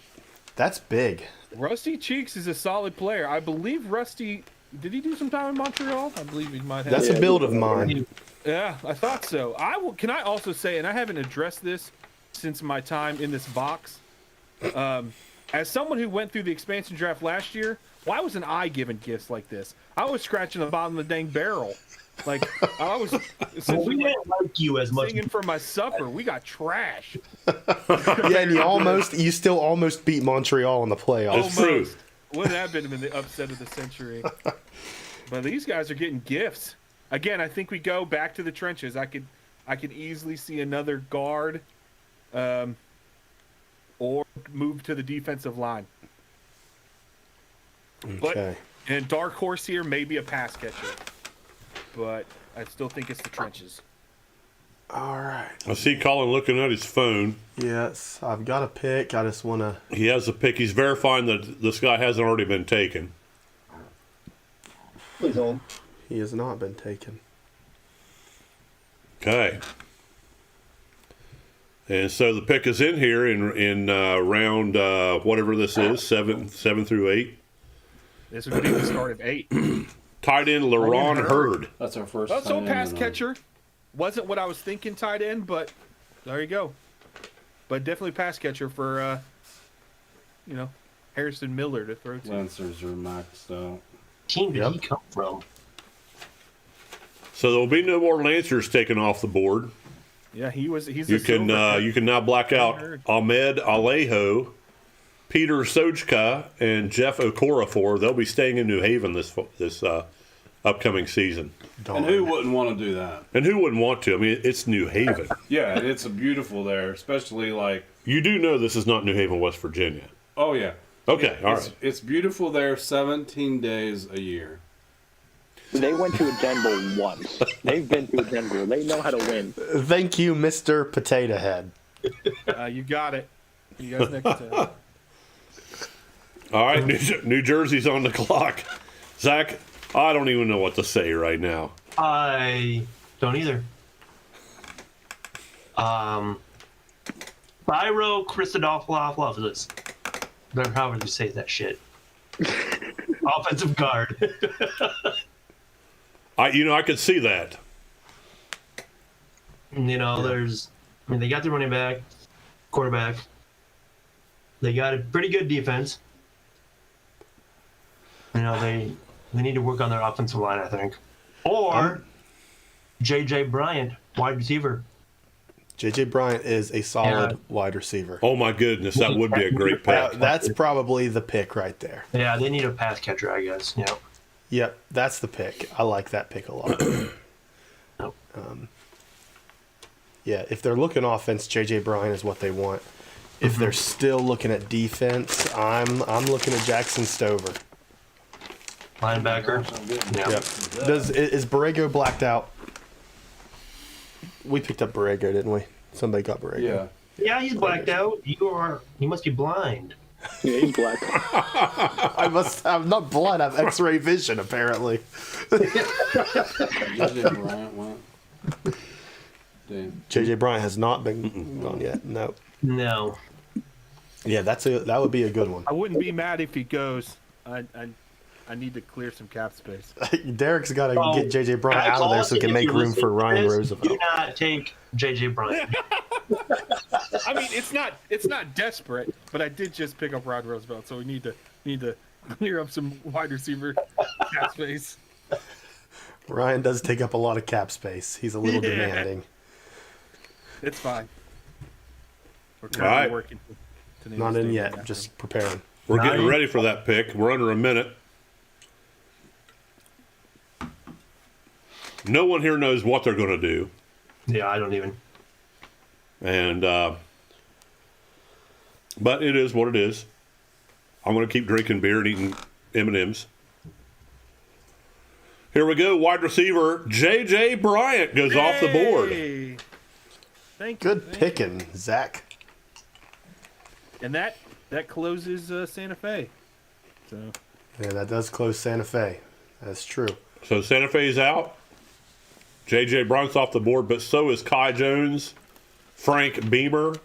That's big. Rusty Cheeks is a solid player. I believe Rusty. Did he do some time in Montreal? I believe he might have. That's a build of mine. Yeah, I thought so. Can I also say, and I haven't addressed this since my time in this box, as someone who went through the expansion draft last year, why wasn't I given gifts like this? I was scratching the bottom of the dang barrel. Like, I was we didn't like you as much. Singing for my supper. We got trash. Yeah, and you still almost beat Montreal in the playoffs. Almost. Wouldn't that have been the upset of the century? But these guys are getting gifts. Again, I think we go back to the trenches. I could easily see another guard, or move to the defensive line. Okay. And dark horse here, maybe a pass catcher. But I still think it's the trenches. All right. I see Colin looking at his phone. Yes, I've got a pick. I just want to... He has a pick. He's verifying that this guy hasn't already been taken. Please hold. He has not been taken. Okay. And so the pick is in here in round whatever this is, seven through 8. This would be the start of 8. Tight end LaRon Hurd. That's our first. Also pass catcher. Wasn't what I was thinking tight end, but there you go. But definitely pass catcher for Harrison Miller to throw to. Lancers are maxed out. Team did he come from? So there will be no more Lancers taken off the board. Yeah, he's. You can now black out Ahmed Alejo, Peter Sojka, and Jeff Okorafor. They'll be staying in New Haven this upcoming season. And who wouldn't want to do that? And who wouldn't want to? I mean, it's New Haven. Yeah, it's beautiful there, especially like. You do know this is not New Haven, West Virginia. Oh yeah. Okay, all right. It's beautiful there. 17 days a year. They went to a Denver once. They've been to a Denver. They know how to win. Thank you, Mr. Potato Head. You got it. You guys next time. All right, New Jersey's on the clock. Zach, I don't even know what to say right now. I don't either. Byro Christophodopoulos. However you say that shit. Offensive guard. I could see that. They got the running back, quarterback. They got a pretty good defense. They need to work on their offensive line, I think. Or J.J. Bryant, wide receiver. J.J. Bryant is a solid wide receiver. Oh, my goodness. That would be a great pick. That's probably the pick right there. Yeah, they need a pass catcher, I guess. Yep, that's the pick. I like that pick a lot. If they're looking offense, J.J. Bryant is what they want. If they're still looking at defense, I'm looking at Jackson Stover. Linebacker. Yep. Is Borrego blacked out? We picked up Borrego, didn't we? Somebody got Borrego. Yeah. Yeah, he's blacked out. You must be blind. Yeah, he's black. I'm not blind. I have X-ray vision, apparently. JJ Bryant went. Damn. JJ Bryant has not been gone yet. No. No. Yeah, that would be a good one. I wouldn't be mad if he goes. I need to clear some cap space. Derek's got to Oh, get JJ Bryant out of there so he can if make you room listen for to Ryan this, Roosevelt. Do not take JJ Bryant. I mean, it's not desperate, but I did just pick up Rod Roosevelt, so we need to clear up some wide receiver cap space. Ryan does take up a lot of cap space. He's a little demanding. It's fine. We're All right. working. To name Not this in thing yet. after Just him. preparing. We're getting Right. ready for that pick. We're under a minute. No one here knows what they're going to do. Yeah, I don't even. And but it is what it is. I'm going to keep drinking beer and eating M&Ms. Here we go. Wide receiver J.J. Bryant goes off the board. Hey! Thank you. Good thank you. picking, Zach. And that closes Santa Fe. So Yeah, that does close Santa Fe. That's true. So Santa Fe's out. J.J. Bryant's off the board, but so is Kai Jones, Frank Beamer,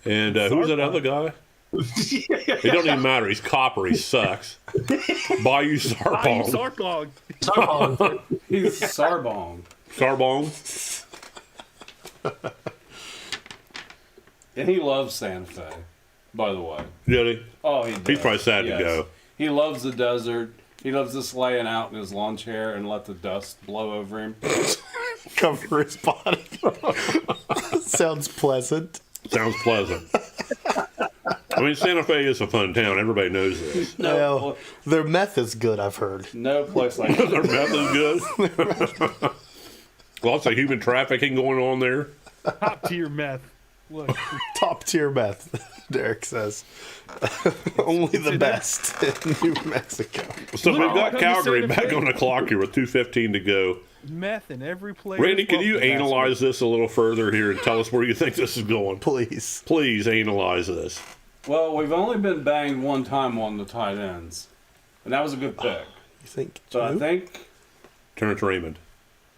and who's that other guy? It don't even matter. He's copper. He sucks. Bayou Sarbong. Sarpong. He's Sarbong. Sarbong. And he loves Santa Fe, by the way. Did he? Oh, he does. He's probably sad to Yes. go. He loves the desert. He loves just laying out in his lawn chair and let the dust blow over him. Cover his body. Sounds pleasant. Sounds pleasant. I mean, Santa Fe is a fun town. Everybody knows this. Well, their meth is good, I've heard. No place like Their meth is good. Lots of human trafficking going on there. Top tier meth. Look. Top tier meth, Derek says. Only the best in New Mexico. So we've got come to Calgary Santa back Fe. on the clock here with 2:15 to go. Meth in every place. Randy, can you analyze this a little further here and tell us where you think this is going? Please. Please analyze this. Well, we've only been banged one time on the tight ends, and that was a good pick. You think So I two? think Terrence Raymond.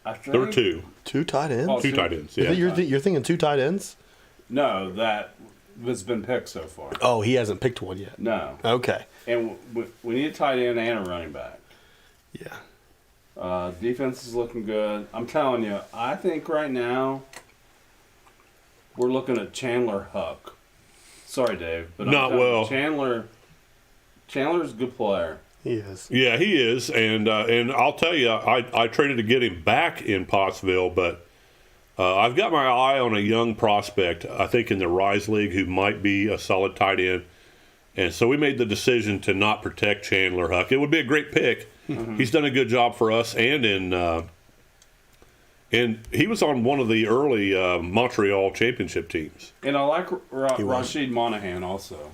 after There were two. Two tight ends? Oh, Two tight ends. You Yeah. think you're thinking two tight ends? No, that has been picked so far. Oh, he hasn't picked one yet. No, Okay. and we need a tight end and a running back. Yeah. Defense is looking good. I'm telling you, I think right now we're looking at Chandler Huck. Sorry, Dave, but I'm Not telling you, well. Chandler's a good player. He is. Yeah, he is, and I'll tell you, I traded to get him back in Pottsville, but I've got my eye on a young prospect, I think in the Rise League, who might be a solid tight end, and so we made the decision to not protect Chandler Huck. It would be a great pick. He's done a good job for us, and he was on one of the early Montreal championship teams. And I like was. Rashid Monahan also.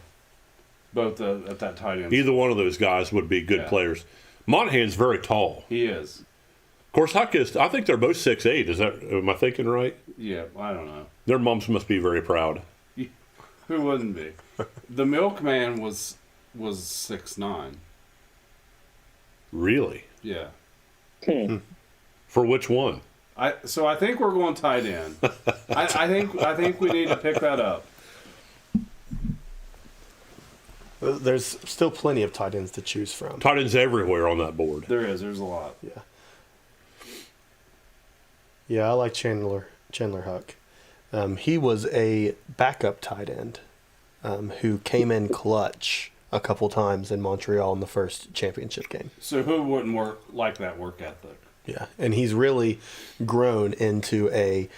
Both at that tight end. Either one of those guys would be good Yeah. players. Monahan's very tall. He is. Of course, Huck is. I think they're both 6'8". Am I thinking right? Yeah, I don't know. Their moms must be very proud. Who wouldn't be? The milkman was 6'9". Really? Yeah. For which one? So I think we're going tight end. I think we need to pick that up. There's still plenty of tight ends to choose from. Tight ends everywhere on that board. There's a lot. Yeah. Yeah, I like Chandler Huck. He was a backup tight end who came in clutch a couple times in Montreal in the first championship game. So who wouldn't like that work ethic? Yeah, and he's really grown into a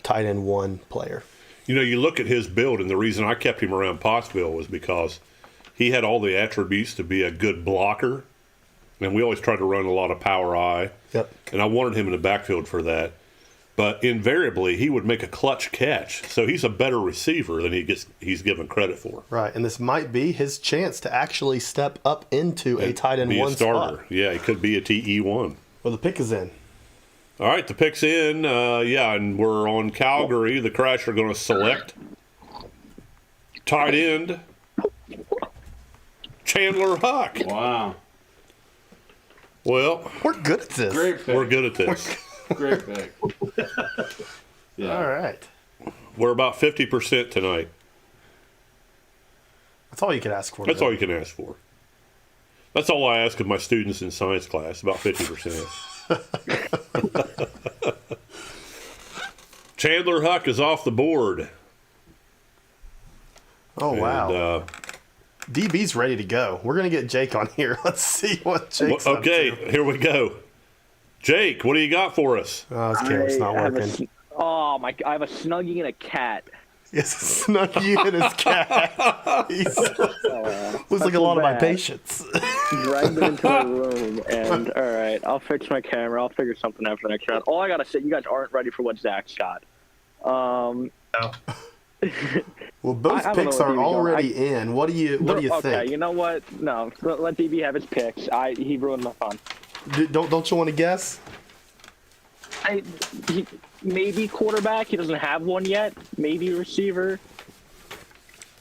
tight end one player. You know, you look at his build, and the reason I kept him around Pottsville was because he had all the attributes to be a good blocker, and we always tried to run a lot of power I. Yep. And I wanted him in the backfield for that. But invariably, he would make a clutch catch, so he's a better receiver than he's given credit for. Right, and this might be his chance to actually step up into a tight end Be one a starter. spot. Yeah, he could be a TE1. Well, the pick is in. All right, the pick's in. And we're on Calgary. The Crash are going to select tight end Chandler Huck. Wow. Well, We're good at this. Great pick. we're good at this. Great pick. Yeah. All right. We're about 50% tonight. That's all you could ask for. That's Bill. all you can ask for. That's all I ask of my students in science class, about 50%. Chandler Huck is off the board. Oh, wow. And, DB's ready to go. We're going to get Jake on here. Let's see what Jake's up okay, to. here we go. Jake, what do you got for us? Oh, his camera's not working. Oh my! I have a Snuggie and a cat. Yes, Snuggie and his cat. He's looks like a lot of my bad. patients. Dragged him into my room, and all right, I'll fix my camera. I'll figure something out for the next round. All I gotta say, you guys aren't ready for what Zach's got. Well, both I don't picks know where are DB going. already in. What do you Okay, think? you know what? No, let DB have his picks. He ruined my fun. Don't you want to guess? Maybe quarterback. He doesn't have one yet. Maybe receiver.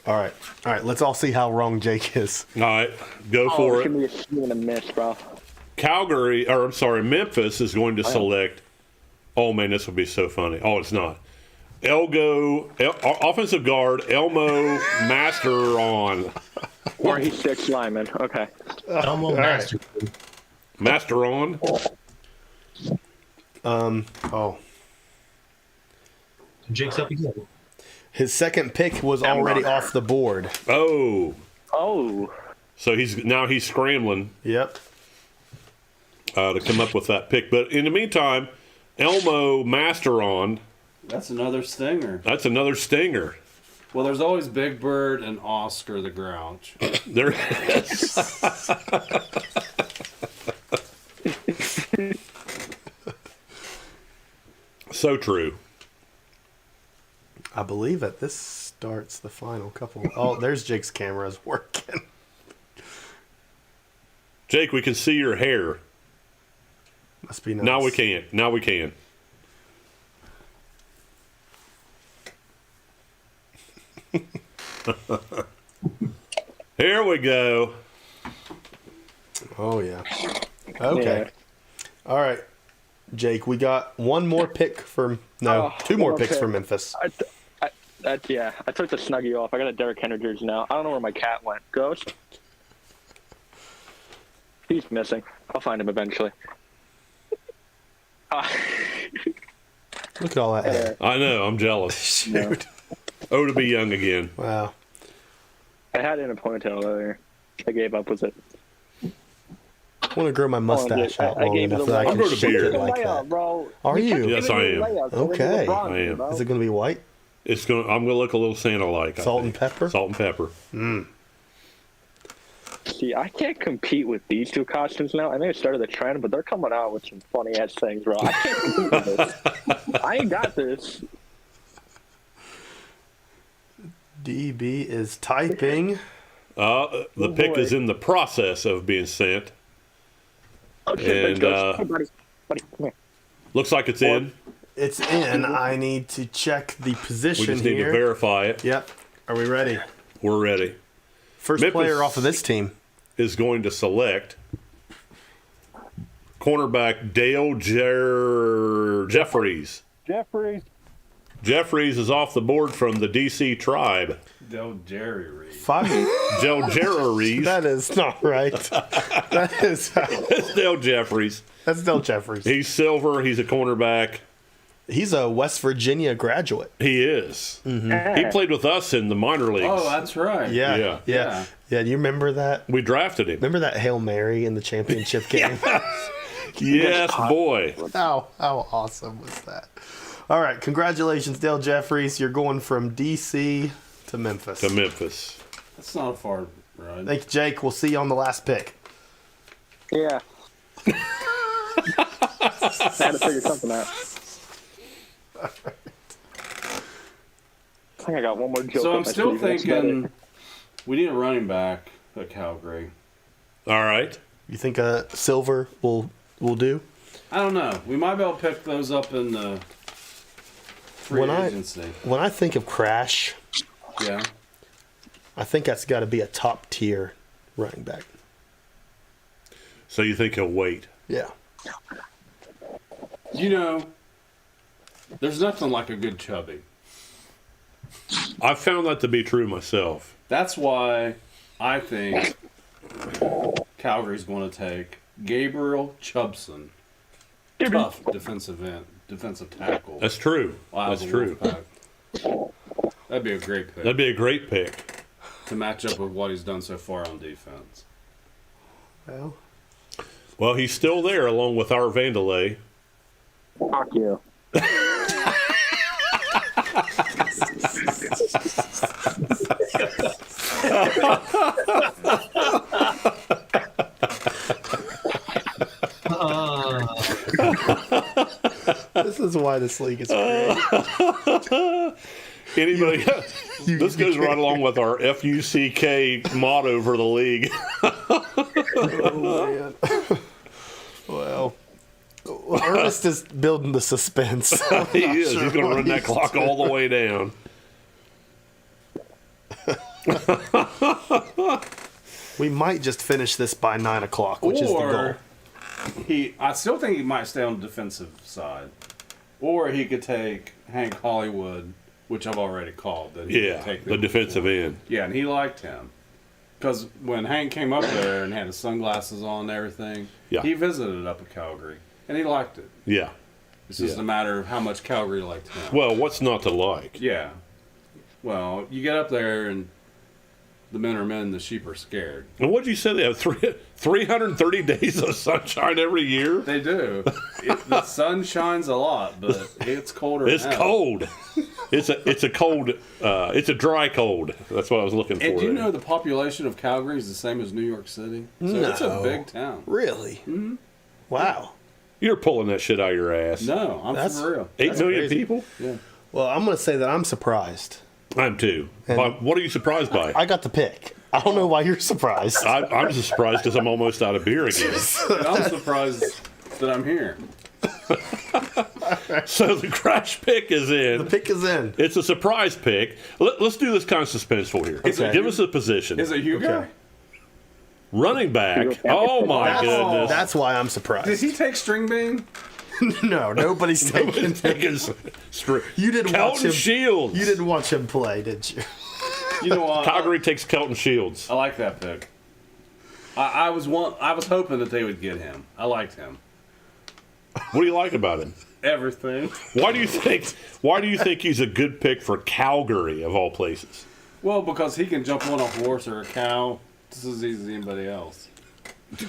All right. Let's all see how wrong Jake is. All right, go Oh, for it's it. gonna be a swing and a miss, bro. Memphis is going to select. Oh man, this will be so funny. Oh, it's not. Offensive guard Elmo Masteron. Or he's six lineman. Okay. Elmo right. Master. Masteron. Oh, Jake's up again. his second pick was already off the board. Oh, Oh. so he's scrambling Yep. to come up with that pick. But in the meantime, Elmo Masteron. That's another stinger. That's another stinger. Well, there's always Big Bird and Oscar the Grouch. There is. So true. I believe that this starts the final couple. Oh, there's Jake's camera's working. Jake, we can see your hair. Must be nice. Now we can't. Now we can. Here we go. Oh yeah. Okay. Yeah. All right, Jake. We got one more pick for two one more more picks pick. for Memphis. I took the Snuggie off. I got a Derrick Henry jersey now. I don't know where my cat went. Ghost? He's missing. I'll find him eventually. Look at all that hair. I know. I'm jealous. Shoot. Oh, to be young again. Wow. I had it in a ponytail earlier. I gave up with it. I want to grow my mustache out I long gave it enough a that I layup. can I'll grow the shake beard. it like that. Bro. Are you? Yes, I am. Okay. I am. Is it going to be white? I'm gonna look a little Santa-like. I Salt and think. pepper? Salt and pepper. See, I can't compete with these two costumes now. I think I started the trend, but they're coming out with some funny ass things, bro. I can't compete with this. I ain't got this. DB is typing. The pick boy. is in the process of being sent. Oh, shit, And, Ghost. Hey, buddy, come here. Looks like it's in. It's in. I need to check the We position just need to here. verify it. Yep. Are we ready? We're ready. First Memphis player off of this team. Is going to select cornerback Dale Jeffries. Jeffries is off the board from the DC Tribe. Del Jerry Reed. Fuck. Joe Jeffries. That is not right. That is. It's Dale Jeffries. That's Del Jeffries. He's silver. He's a cornerback. He's a West Virginia graduate. He is. He played with us in the minor leagues. Oh, that's right. Yeah. Yeah. Do you remember that? We drafted him. Remember that Hail Mary in the championship game? Yes, boy. How awesome was that? All right, congratulations, Dale Jeffries. You're going from DC to Memphis. To Memphis. That's not a far ride. Thank you, Jake. We'll see you on the last pick. Yeah. I had to figure something out. I think I got one more joke. So up I'm my still sleeve. That's thinking we need a running back at Calgary. All right. You think silver will do? I don't know. We might be able to pick those up in the free agency. When I think of Crash, Yeah. I think that's got to be a top tier running back. So you think he'll wait? Yeah. You know, there's nothing like a good chubby. I've found that to be true myself. That's why I think Calgary's going to take Gabriel Chubson. Tough defensive tackle. That's true. Wow, That's the true. Wolfpack. That'd be a great pick That'd be a great pick. to match up with what he's done so far on defense. Well, he's still there along with our Vandelay. Fuck you. This is why this league is great. Anybody? This goes right along with our FUCK motto for the league. Oh, man. Well, Ernest is building the suspense. He is. He's going to run that clock all the way down. We might just finish this by 9 o'clock, which is the goal. I still think he might stay on the defensive side. Or he could take Hank Hollywood, which I've already called. That he Yeah, could take the defensive end. Yeah, and he liked him. Because when Hank came up there and had his sunglasses on and everything, Yeah. he visited up at Calgary. And he liked it. Yeah. It's just Yeah. a matter of how much Calgary liked him. Well, what's not to like? Yeah. Well, you get up there and the men are men, the sheep are scared. And what did you say? They have 330 days of sunshine every year? They do. The sun shines a lot, but it's colder. It's than hell. cold. It's a cold. It's a dry cold. That's what I was looking for. And do you there. know the population of Calgary is the same as New York City? So it's a No. big town. Really? Mm-hmm. Wow. You're pulling that shit out of your ass. No, I'm That's- for real. 8 million crazy. people? Yeah. Well, I'm going to say that I'm surprised. I'm too. And- But what are you surprised by? I got the pick. I don't know why you're surprised. I'm just surprised because I'm almost out of beer again. And I'm surprised that I'm here. So the crash pick is in. The pick is in. It's a surprise pick. Let's do this kind of suspenseful here. Okay. Give us a position. Is it Hugo? Okay. Running back. Oh my goodness. That's why I'm Did surprised. he take string bean? No, nobody's taking. You didn't watch Kelton him. Shields. You didn't watch him play, did you? You know what? Calgary takes Kelton Shields. I like that pick. I was hoping that they would get him. I liked him. What do you like about him? Everything. Why do you think he's a good pick for Calgary of all places? Well, because he can jump on a horse or a cow just as easy as anybody else.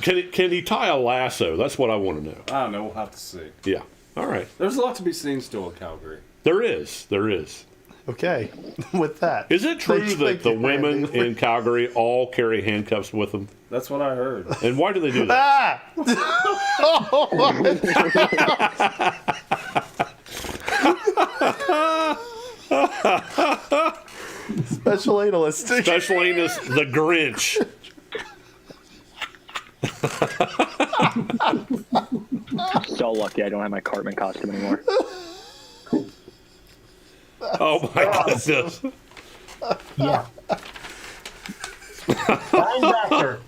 Can he tie a lasso? That's what I want to know. I don't know. We'll have to see. Yeah. All right. There's a lot to be seen still at Calgary. There is. Okay, with that. Is it true that Thank the you, women Randy. in Calgary all carry handcuffs with them? That's what I heard. And why do they do that? Special analyst. Special anus, the Grinch. So lucky I don't have my Cartman costume anymore. Oh my goodness. Yeah. Linebacker.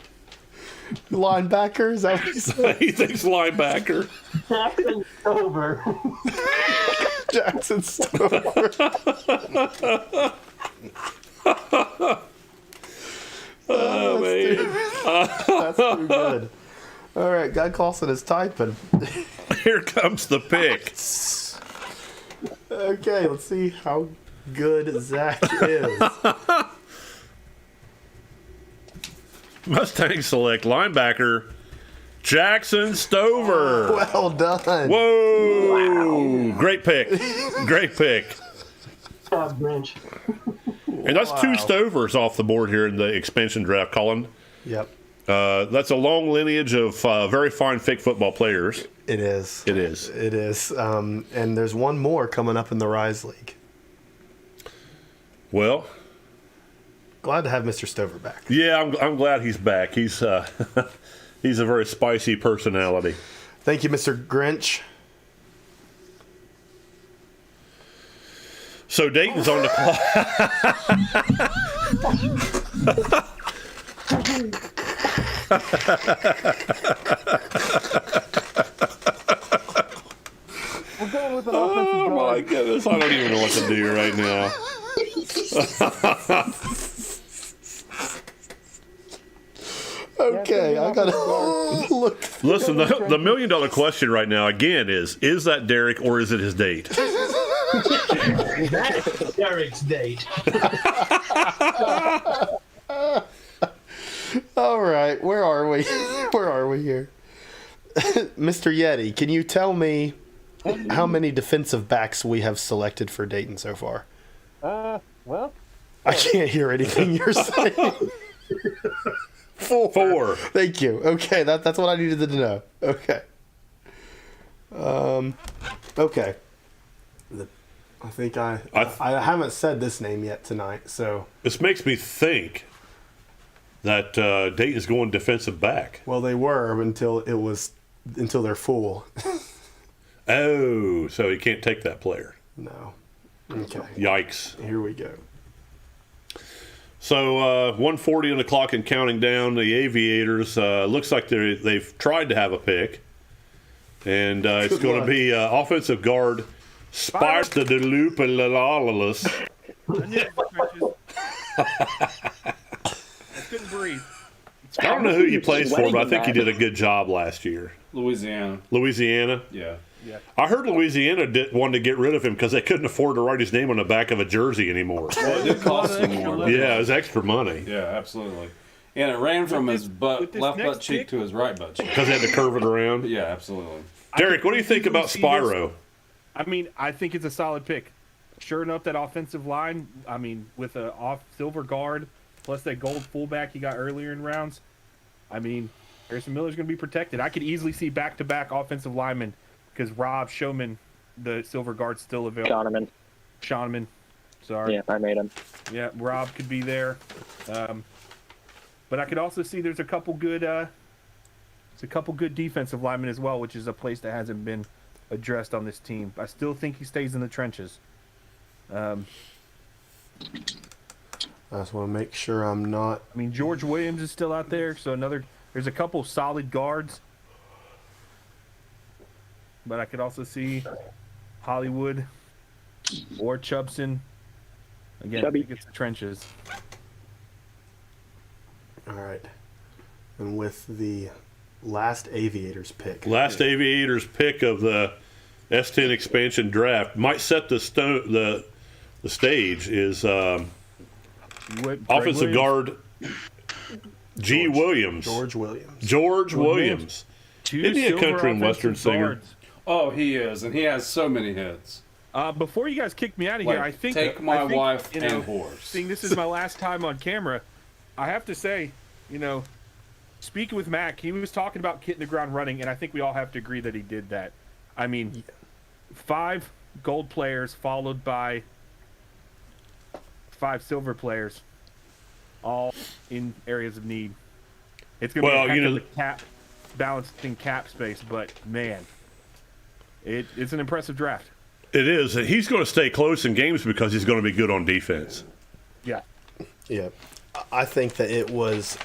Linebacker, is that what you said? He thinks linebacker. Jackson over. Jackson Stover. Oh man. That's too good. All right, Guy Clausen is typing. Here comes the pick. Okay, let's see how good Zach is. Mustang select linebacker Jackson Stover. Well done. Whoa! Great pick. Great pick. Job, Grinch. And that's two Stovers off the board here in the expansion draft, Colin. Yep, That's a long lineage of very fine fake football players. it is. It is. It is. And there's one more coming up in the Rise League. Well, Glad to have Mr. Stover back. yeah, I'm glad he's back. He's he's a very spicy personality. Thank you, Mr. Grinch. So Dayton's on the clock. We're going with an offensive Oh guard. my goodness, I don't even know what to do right now. Okay, I gotta look. Listen, the $1 million question right now again is that Derek or is it his date? That's Derek's date. All right, where are we? Where are we here? Mr. Yeti, can you tell me how many defensive backs we have selected for Dayton so far? Well, I can't hear anything you're saying. Four. Thank you. Okay, that's what I needed to know. Okay. Okay. I think I haven't said this name yet tonight, so. This makes me think that Dayton's going defensive back. Well, they were until they're full. Oh, so he can't take that player. No. Okay. Yikes. Here we go. So 140 on the clock and counting down. The Aviators looks like they've tried to have a pick, and it's Good going to luck. be offensive guard Spart the Delupalalalus. I knew it was I couldn't breathe. I don't know who he plays for, but I think he did a good job last year. Louisiana. Louisiana. Yeah. I heard Louisiana wanted to get rid of him because they couldn't afford to write his name on the back of a jersey anymore. Well, it did cost him more. Yeah, it was extra money Yeah, absolutely. And it ran from With his this left next butt cheek pick- to his right butt cheek. because they had to curve it around. Yeah, absolutely. Derek, what do you think about Spyro? I mean, I think it's a solid pick. Sure enough, that offensive line, I mean, with a off silver guard, plus that gold fullback he got earlier in rounds, I mean, Harrison Miller's going to be protected. I could easily see back-to-back offensive linemen because Rob Showman, the silver guard's still available. Shawneman. Sorry. Yeah, I made him. Yeah, Rob could be there. But I could also see there's a couple good defensive linemen as well, which is a place that hasn't been addressed on this team. I still think he stays in the trenches. I just want to make sure I'm not. I mean, George Williams is still out there, so there's a couple solid guards. But I could also see Hollywood or Chubson. Again, I think it's the trenches. All right. And with the last Aviators pick. Last Aviators pick of the S10 Expansion Draft might set the stage is offensive guard G. Williams. George Williams. George Williams. Two Isn't he a silver country and western offensive singer? guards. Oh, he is, and he has so many hits. Before you guys kick me out of Like, here, I think take my I think, wife you know, and horse. Seeing this is my last time on camera, I have to say, speaking with Mac, he was talking about hitting the ground running, and I think we all have to agree that he did that. I mean, 5 gold players followed by 5 silver players, all in areas of need. It's going to be a heck of a cap balancing cap space, but man, it's an impressive draft. It is. And he's going to stay close in games because he's going to be good on defense. Yeah. Yeah. I think that it was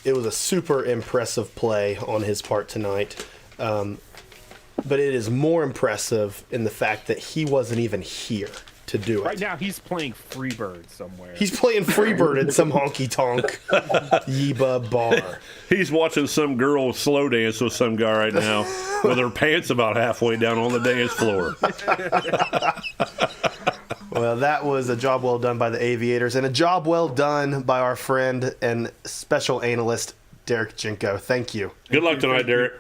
a super impressive play on his part tonight. But it is more impressive in the fact that he wasn't even here to do it. Right now, he's playing Freebird somewhere. He's playing Freebird in some honky tonk Yeba bar. He's watching some girl slow dance with some guy right now with her pants about halfway down on the dance floor. Well, that was a job well done by the Aviators and a job well done by our friend and special analyst, Derek Jinko. Thank you. Good luck tonight, Derek.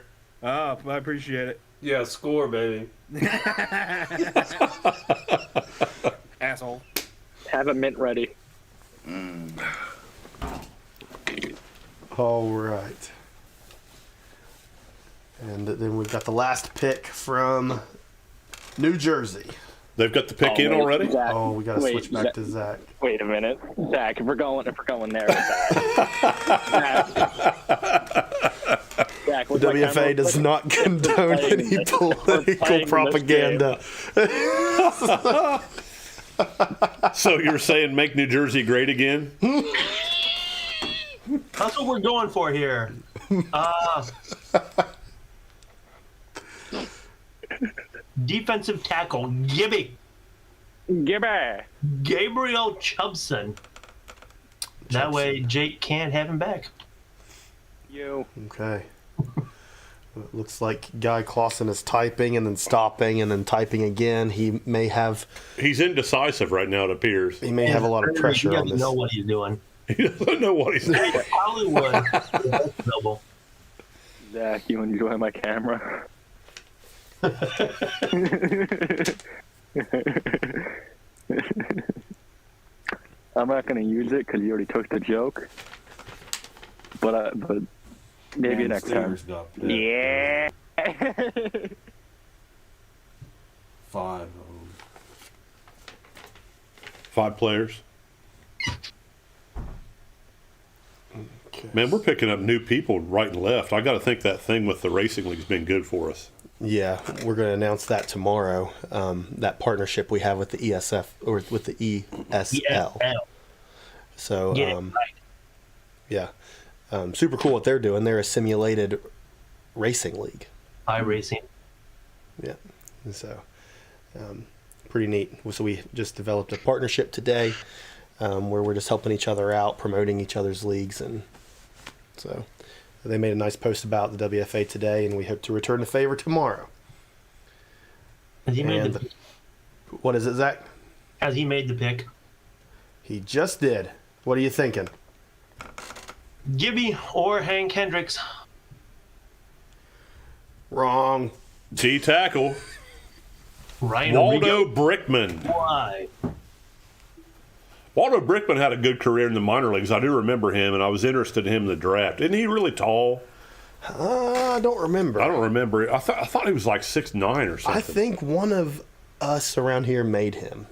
Oh, I appreciate it. Yeah, score, baby. Asshole. Have a mint ready. All right. And then we've got the last pick from New Jersey. They've got the pick in already? Zach, Oh, we got to switch back Zach, to Zach. Wait a minute, Zach. If we're going there, Zach. Zach, what's my WFA camera? does not condone any political playing propaganda. So you're saying make New Jersey great again? That's what we're going for here. Defensive tackle, Gibby. Gabriel Chubson. That way Jake can't have him back. Okay. It looks like Guy Clausen is typing and then stopping and then typing again. He may have He's indecisive right now, it appears. he may have a lot of pressure He on doesn't this. know what he's doing. He doesn't know what he's doing. Hollywood. Double. Zach, you enjoy my camera? I'm not gonna use it because you already took the joke. But maybe Man, next time. Steelers got picked. Yeah. 5 of them. 5 players. Okay. Man, we're picking up new people right and left. I got to think that thing with the racing league's been good for us. Yeah, we're going to announce that tomorrow. That partnership we have with the ESF or with the ESL. So, Get it right. yeah, super cool what they're doing. They're a simulated racing league. iRacing. Yeah, and so pretty neat. So we just developed a partnership today where we're just helping each other out, promoting each other's leagues, and so they made a nice post about the WFA today, and we hope to return the favor tomorrow. Has he made And the what is it, Zach? Has he made the pick? He just did. What are you thinking? Gibby or Hank Hendricks? Wrong. T tackle, Ryan Waldo Arrigo? Brickman. Why? Waldo Brickman had a good career in the minor leagues. I do remember him, and I was interested in him in the draft. Isn't he really tall? I don't remember. I don't remember. I thought he was like 6'9" or something. I think one of us around here made him.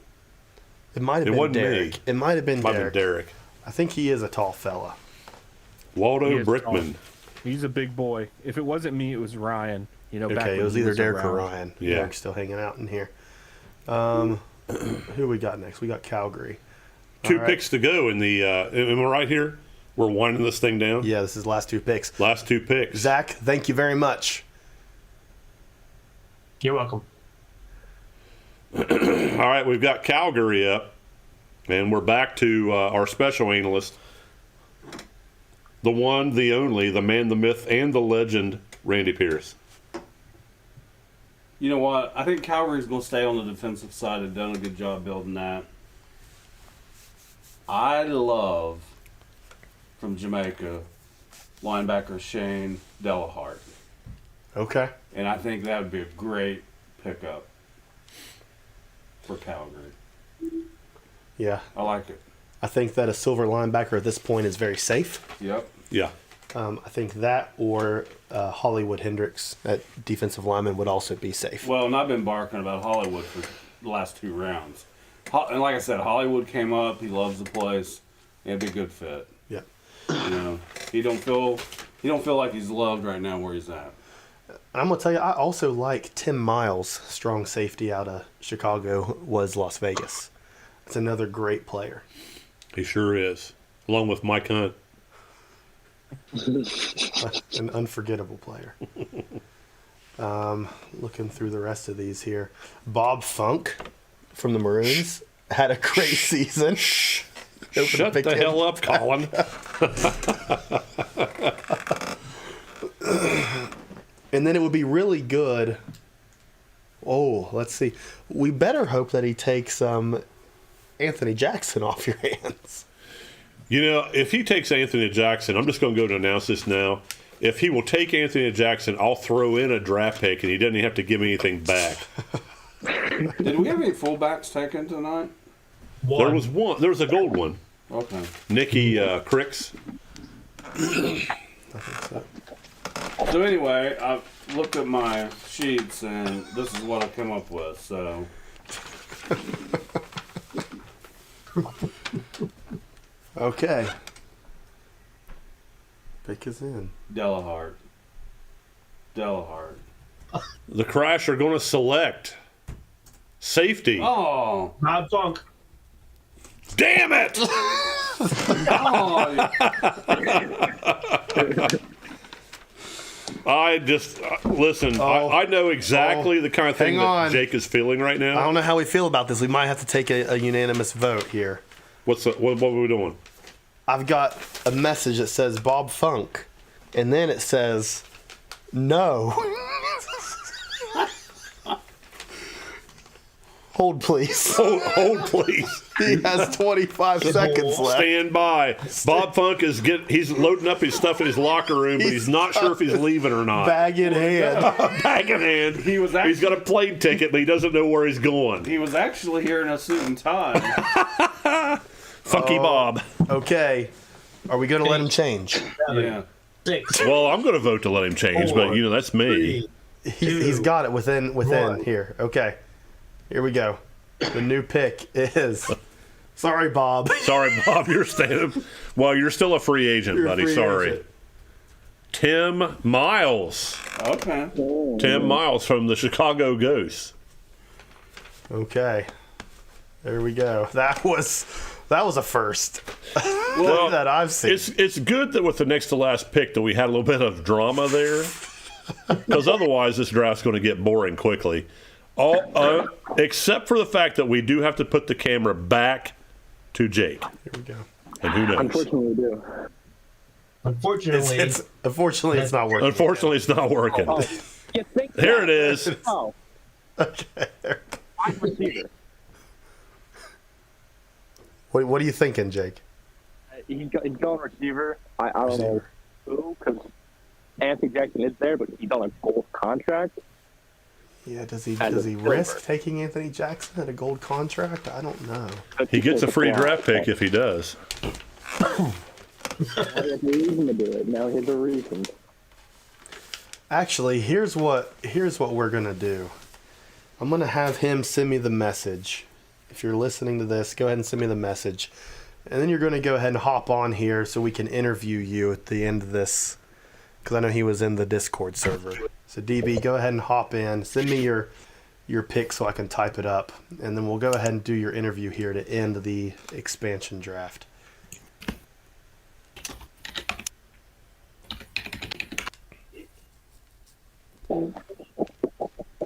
It might have It been wasn't Derek. me. It might have been Might Derek. have been Derek. I think he is a tall fella. Waldo He is Brickman. tall. He's a big boy. If it wasn't me, it was Ryan. You know, back Okay, when it was he either Derek or around. Ryan. Yeah. Derek's still hanging out in here. Who we got next? We got Calgary. 2 All right. picks to go in the. Am I right here? We're winding this thing down. Yeah, this is the last 2 picks. Last 2 picks. Zach, thank you very much. You're welcome. All right, we've got Calgary up, and we're back to our special analyst, the one, the only, the man, the myth, and the legend, Randy Pierce. You know what? I think Calgary's going to stay on the defensive side. They've done a good job building that. I love, from Jamaica, linebacker Shane Delahart. Okay. And I think that would be a great pickup for Calgary. Yeah. I like it. I think that a silver linebacker at this point is very safe. Yep. Yeah. I think that or Hollywood Hendricks at defensive lineman would also be safe. Well, and I've been barking about Hollywood for the last 2 rounds. And like I said, Hollywood came up. He loves the place. It'd be a good fit. Yeah. You know, he don't feel like he's loved right now where he's at. I'm gonna tell you, I also like Tim Miles, strong safety out of Chicago, was Las Vegas. It's another great player. He sure is. Along with Mike Hunt. An unforgettable player. Looking through the rest of these here. Bob Funk from the Maroons had a great season. Shut the hell up, Colin. And then it would be really good. Oh, let's see. We better hope that he takes Anthony Jackson off your hands. You know, if he takes Anthony Jackson, I'm just going to go to announce this now. If he will take Anthony Jackson, I'll throw in a draft pick, and he doesn't have to give me anything back. Did we have any fullbacks taken tonight? There was one. There was a gold one. Okay. Nikki Cricks. So anyway, I looked at my sheets, and this is what I came up with. So Okay. Pick is in. Delahart. The Crash are going to select safety. Oh, Bob Funk. Damn it! oh. I just listen. I know exactly the kind of thing that Jake is feeling right now. I don't know how we feel about this. We might have to take a unanimous vote here. What are we doing? I've got a message that says Bob Funk, and then it says no. Hold, please. Hold, please. He has 25 seconds left. Stand by. Bob Funk he's loading up his stuff in his locker room, but he's not sure if he's leaving or not. Bag in hand. Bag in hand. He's got a plane ticket, but he doesn't know where he's going. He was actually here in a suit and tie. Funky Bob. Okay. Are we going to let him change? Yeah. 6. Well, I'm going to vote to let him change, but that's me. 3. He's got it within One. here. Okay. Here we go. The new pick is. Sorry, Bob. Sorry, Bob. You're still a free agent, You're a buddy. free Sorry. agent. Tim Miles. Okay. Tim Miles from the Chicago Ghosts. Okay. There we go. That was a first Well, that I've seen. It's good that with the next to last pick that we had a little bit of drama there, because otherwise this draft's going to get boring quickly. Except for the fact that we do have to put the camera back to Jake. Here we go. And who knows? Unfortunately, we do. Unfortunately, Unfortunately, it's not working. Unfortunately, it's not working. You think Here it is. Oh, Okay. wide receiver. What are you thinking, Jake? He's going receiver. I don't know who, because Anthony Jackson is there, but he's on a gold contract. Yeah, does he As a risk silver. taking Anthony Jackson at a gold contract? I don't know. He gets a free draft pick if he does. Now he has a reason to do it. Now he has a reason. Actually, here's what we're gonna do. I'm gonna have him send me the message. If you're listening to this, go ahead and send me the message, and then you're gonna go ahead and hop on here so we can interview you at the end of this, because I know he was in the Discord server. So DB, go ahead and hop in. Send me your pick so I can type it up, and then we'll go ahead and do your interview here to end the expansion draft.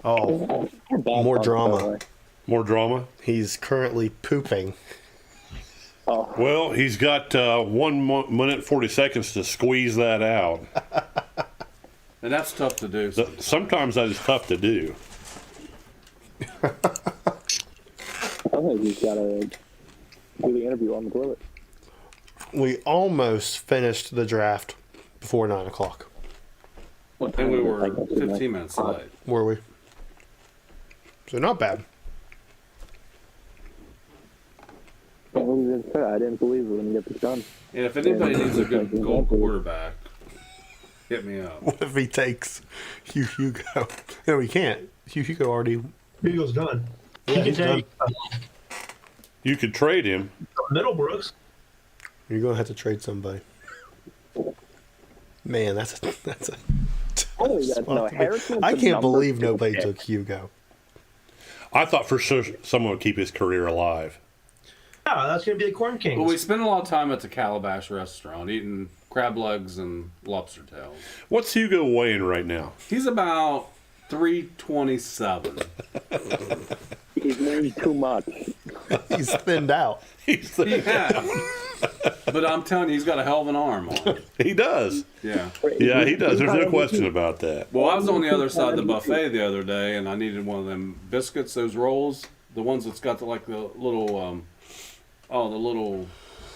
Oh, more drama. More drama? He's currently pooping. Oh, Well, he's got 1 minute 40 seconds to squeeze that out. And that's tough to do. Sometimes that is tough to do. I think he's got to do the interview on the toilet. We almost finished the draft before 9 o'clock. And we were 15 minutes late. Were we? So not bad. I didn't believe it when you get this done. And if anybody needs a good goal quarterback, hit me up. What if he takes Hugh Hugo? No, he can't. Hugh Hugo already. Hugo's done. Yeah, He can he's take You could trade him. Middlebrooks. You're gonna have to trade somebody. Man, that's a. Oh, yeah, no, spot to be- Harrison's I the can't number believe 2 nobody pick. took Hugo. I thought for sure someone would keep his career alive. Yeah, that's going to be the Corn Kings. Well, we spent a lot of time at the Calabash restaurant eating crab legs and lobster tails. What's Hugo weighing right now? He's about 327. He's weighing too much. He's thinned out. Yeah. But I'm telling you, he's got a hell of an arm on him. He does. Yeah. Yeah, he does. There's no question about that. Well, I was on the other side of the buffet the other day, and I needed one of them biscuits, those rolls, the ones that's got the little, the little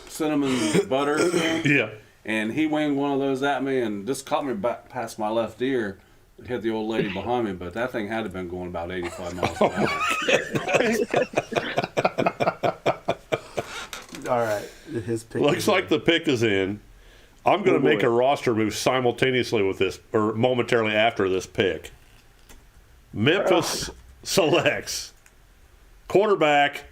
cinnamon butter thing. Yeah. And he winged one of those at me, and just caught me back past my left ear. It hit the old lady behind me, but that thing had to have been going about 85 miles an hour. All right, his pick. Looks like the pick is in. I'm going to make a roster move simultaneously with this, or momentarily after this pick. Memphis selects quarterback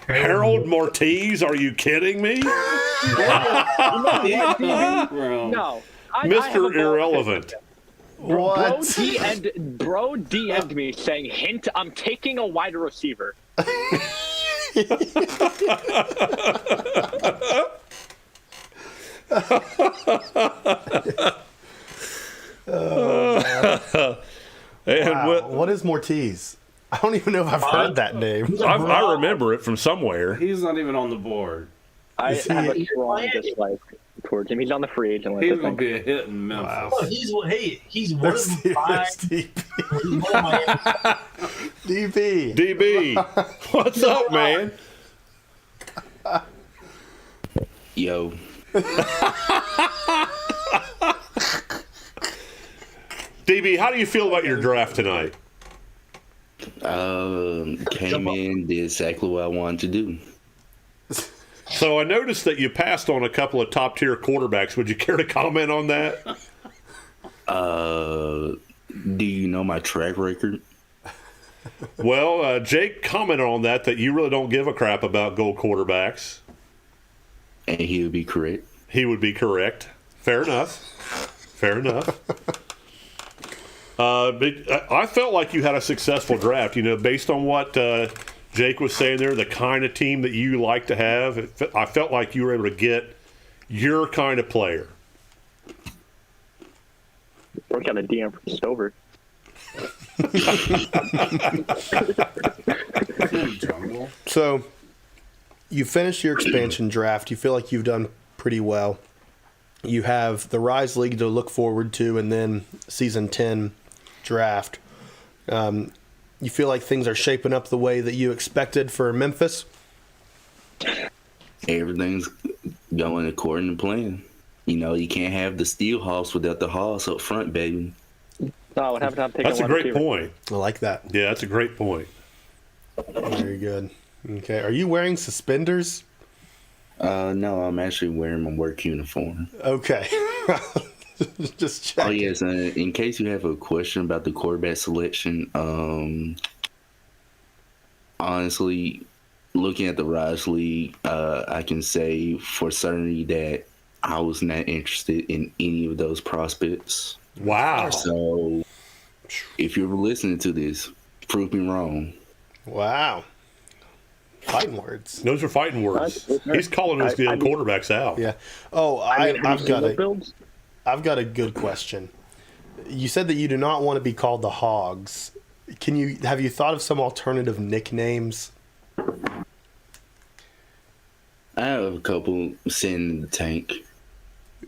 Harold Mortiz. Are you kidding me? Well, No. Mr. Irrelevant. Bro DM'd me saying, hint, I'm taking a wide receiver. And Wow. What is Mortiz? I don't even know if I've heard that name. I remember it from somewhere. He's not even on the board. I Is have he- a strong dislike towards him. He's on the free agent list. He's I going to think. be a hit in Memphis. Wow. Oh, he's one of the five. DB. He's one of my DB. DB, what's up, man? Yo, DB, how do you feel about your draft tonight? came in, did exactly what I wanted to do. So I noticed that you passed on a couple of top tier quarterbacks. Would you care to comment on that? Do you know my track record? Well, Jake commented on that you really don't give a crap about gold quarterbacks. And he would be correct. He would be correct. Fair enough. Fair enough. But I felt like you had a successful draft, based on what Jake was saying there, the kind of team that you like to have. I felt like you were able to get your kind of player. Work out a DM from Stover. Jungle. So, you finished your expansion draft. You feel like you've done pretty well. You have the Rise League to look forward to, and then Season 10 draft. You feel like things are shaping up the way that you expected for Memphis? Everything's going according to plan. You can't have the steel hoss without the hoss up front, baby. No, what happened? I'm taking That's a one great receiver. point. I like that. Yeah, that's a great point. Very good. Okay. Are you wearing suspenders? No, I'm actually wearing my work uniform. Okay. Just check. Oh, yes, in case you have a question about the quarterback selection, honestly, looking at the Rise League, I can say for certainty that I was not interested in any of those prospects. Wow. So, if you're listening to this, prove me wrong. Wow. Fighting words. Those are fighting words. He's calling those young quarterbacks out. Yeah. Oh, I've got Have you seen I've got a good question. You said that you do not want to be called the Hogs. Have you thought of some alternative nicknames? I have a couple sitting in the tank.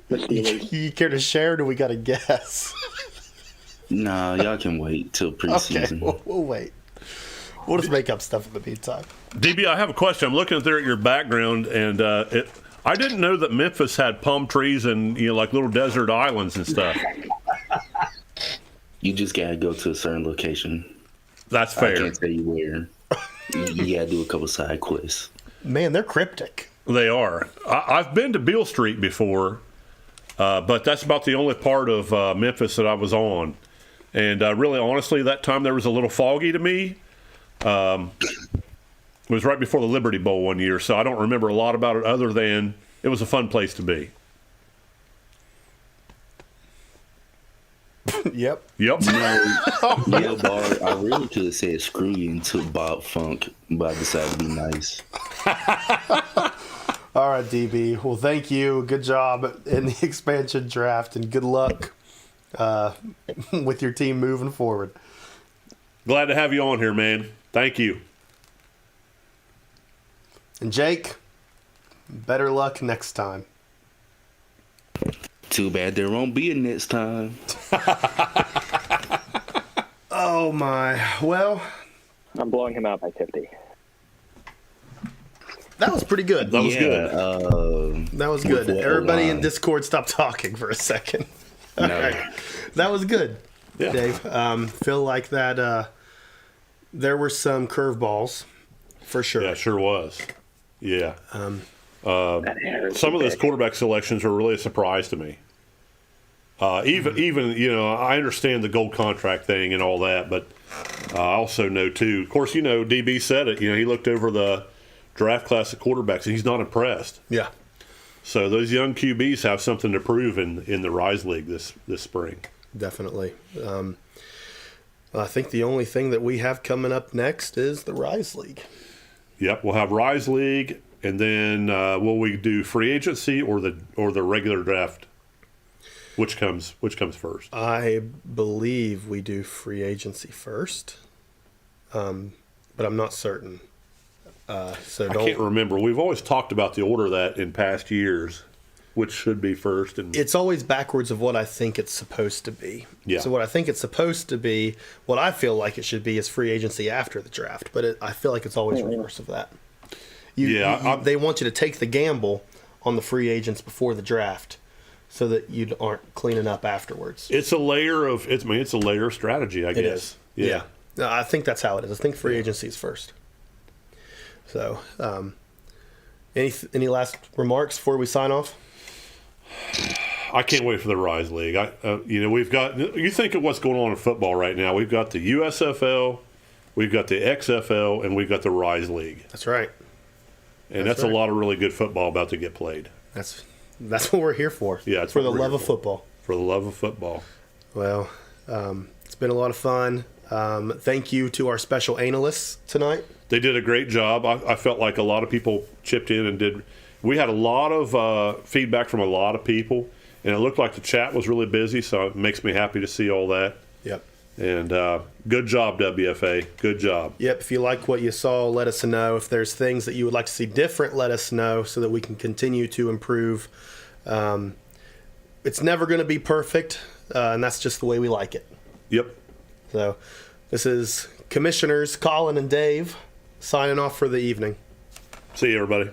the Steelers? You care to share, or do we got to guess? Nah, y'all can wait till Okay, preseason. we'll wait. We'll just make up stuff in the meantime. DB, I have a question. I'm looking there at your background, and I didn't know that Memphis had palm trees and like little desert islands and stuff. You just gotta go to a certain location. That's I fair. can't tell you where. You gotta do a couple side quests. Man, they're cryptic. They are. I've been to Beale Street before, but that's about the only part of Memphis that I was on. And really, honestly, that time there was a little foggy to me. It was right before the Liberty Bowl one year, so I don't remember a lot about it other than it was a fun place to be. Yep. Yep. Yeah, Bart, I really could have said screw you and took Bob Funk, but I decided to be nice. All right, DB. Well, thank you. Good job in the expansion draft, and good luck with your team moving forward. Glad to have you on here, man. Thank you. And Jake, better luck next time. Too bad there won't be a next time. Oh my. Well, I'm blowing him out by 50. that was pretty good. That was good. That was good. With what Everybody in line? Discord, stop talking for a second. No. All right. That was good, Yeah. Dave. Feel like that. There were some curveballs, for sure. Yeah, sure was. Yeah. That hair is Some of those big. quarterback selections were really a surprise to me. Even I understand the gold contract thing and all that, but I also know too. Of course, DB said it. He looked over the draft class of quarterbacks and he's not impressed. Yeah. So those young QBs have something to prove in the Rise League this spring. Definitely. I think the only thing that we have coming up next is the Rise League. Yep, we'll have Rise League, And then will we do free agency or the regular draft? Which comes first? I believe we do free agency first, but I'm not certain. So I can't remember. We've always talked about the order of that in past years, which should be first. And it's always backwards of what I think it's supposed to be. Yeah. So what I think it's supposed to be, what I feel like it should be, is free agency after the draft. But I feel like it's always reverse of that. They want you to take the gamble on the free agents before the draft, so that you aren't cleaning up afterwards. it's a layer of strategy, I guess. It is. Yeah. No, I think that's how it is. I think free agency is first. So, any last remarks before we sign off? I can't wait for the Rise League. We've got. You think of what's going on in football right now. We've got the USFL, we've got the XFL, and we've got the Rise League. That's right. And that's right. a lot of really good football about to get played. That's what we're here for. Yeah, it's for what the we're love here of for. football. For the love of football. Well, it's been a lot of fun. Thank you to our special analysts tonight. They did a great job. I felt like a lot of people chipped in and did. We had a lot of feedback from a lot of people, and it looked like the chat was really busy, so it makes me happy to see all that. Yep. And good job, WFA. Good job. Yep. If you like what you saw, let us know. If there's things that you would like to see different, let us know so that we can continue to improve. It's never going to be perfect, and that's just the way we like it. Yep. So this is Commissioners Colin and Dave signing off for the evening. See you, everybody.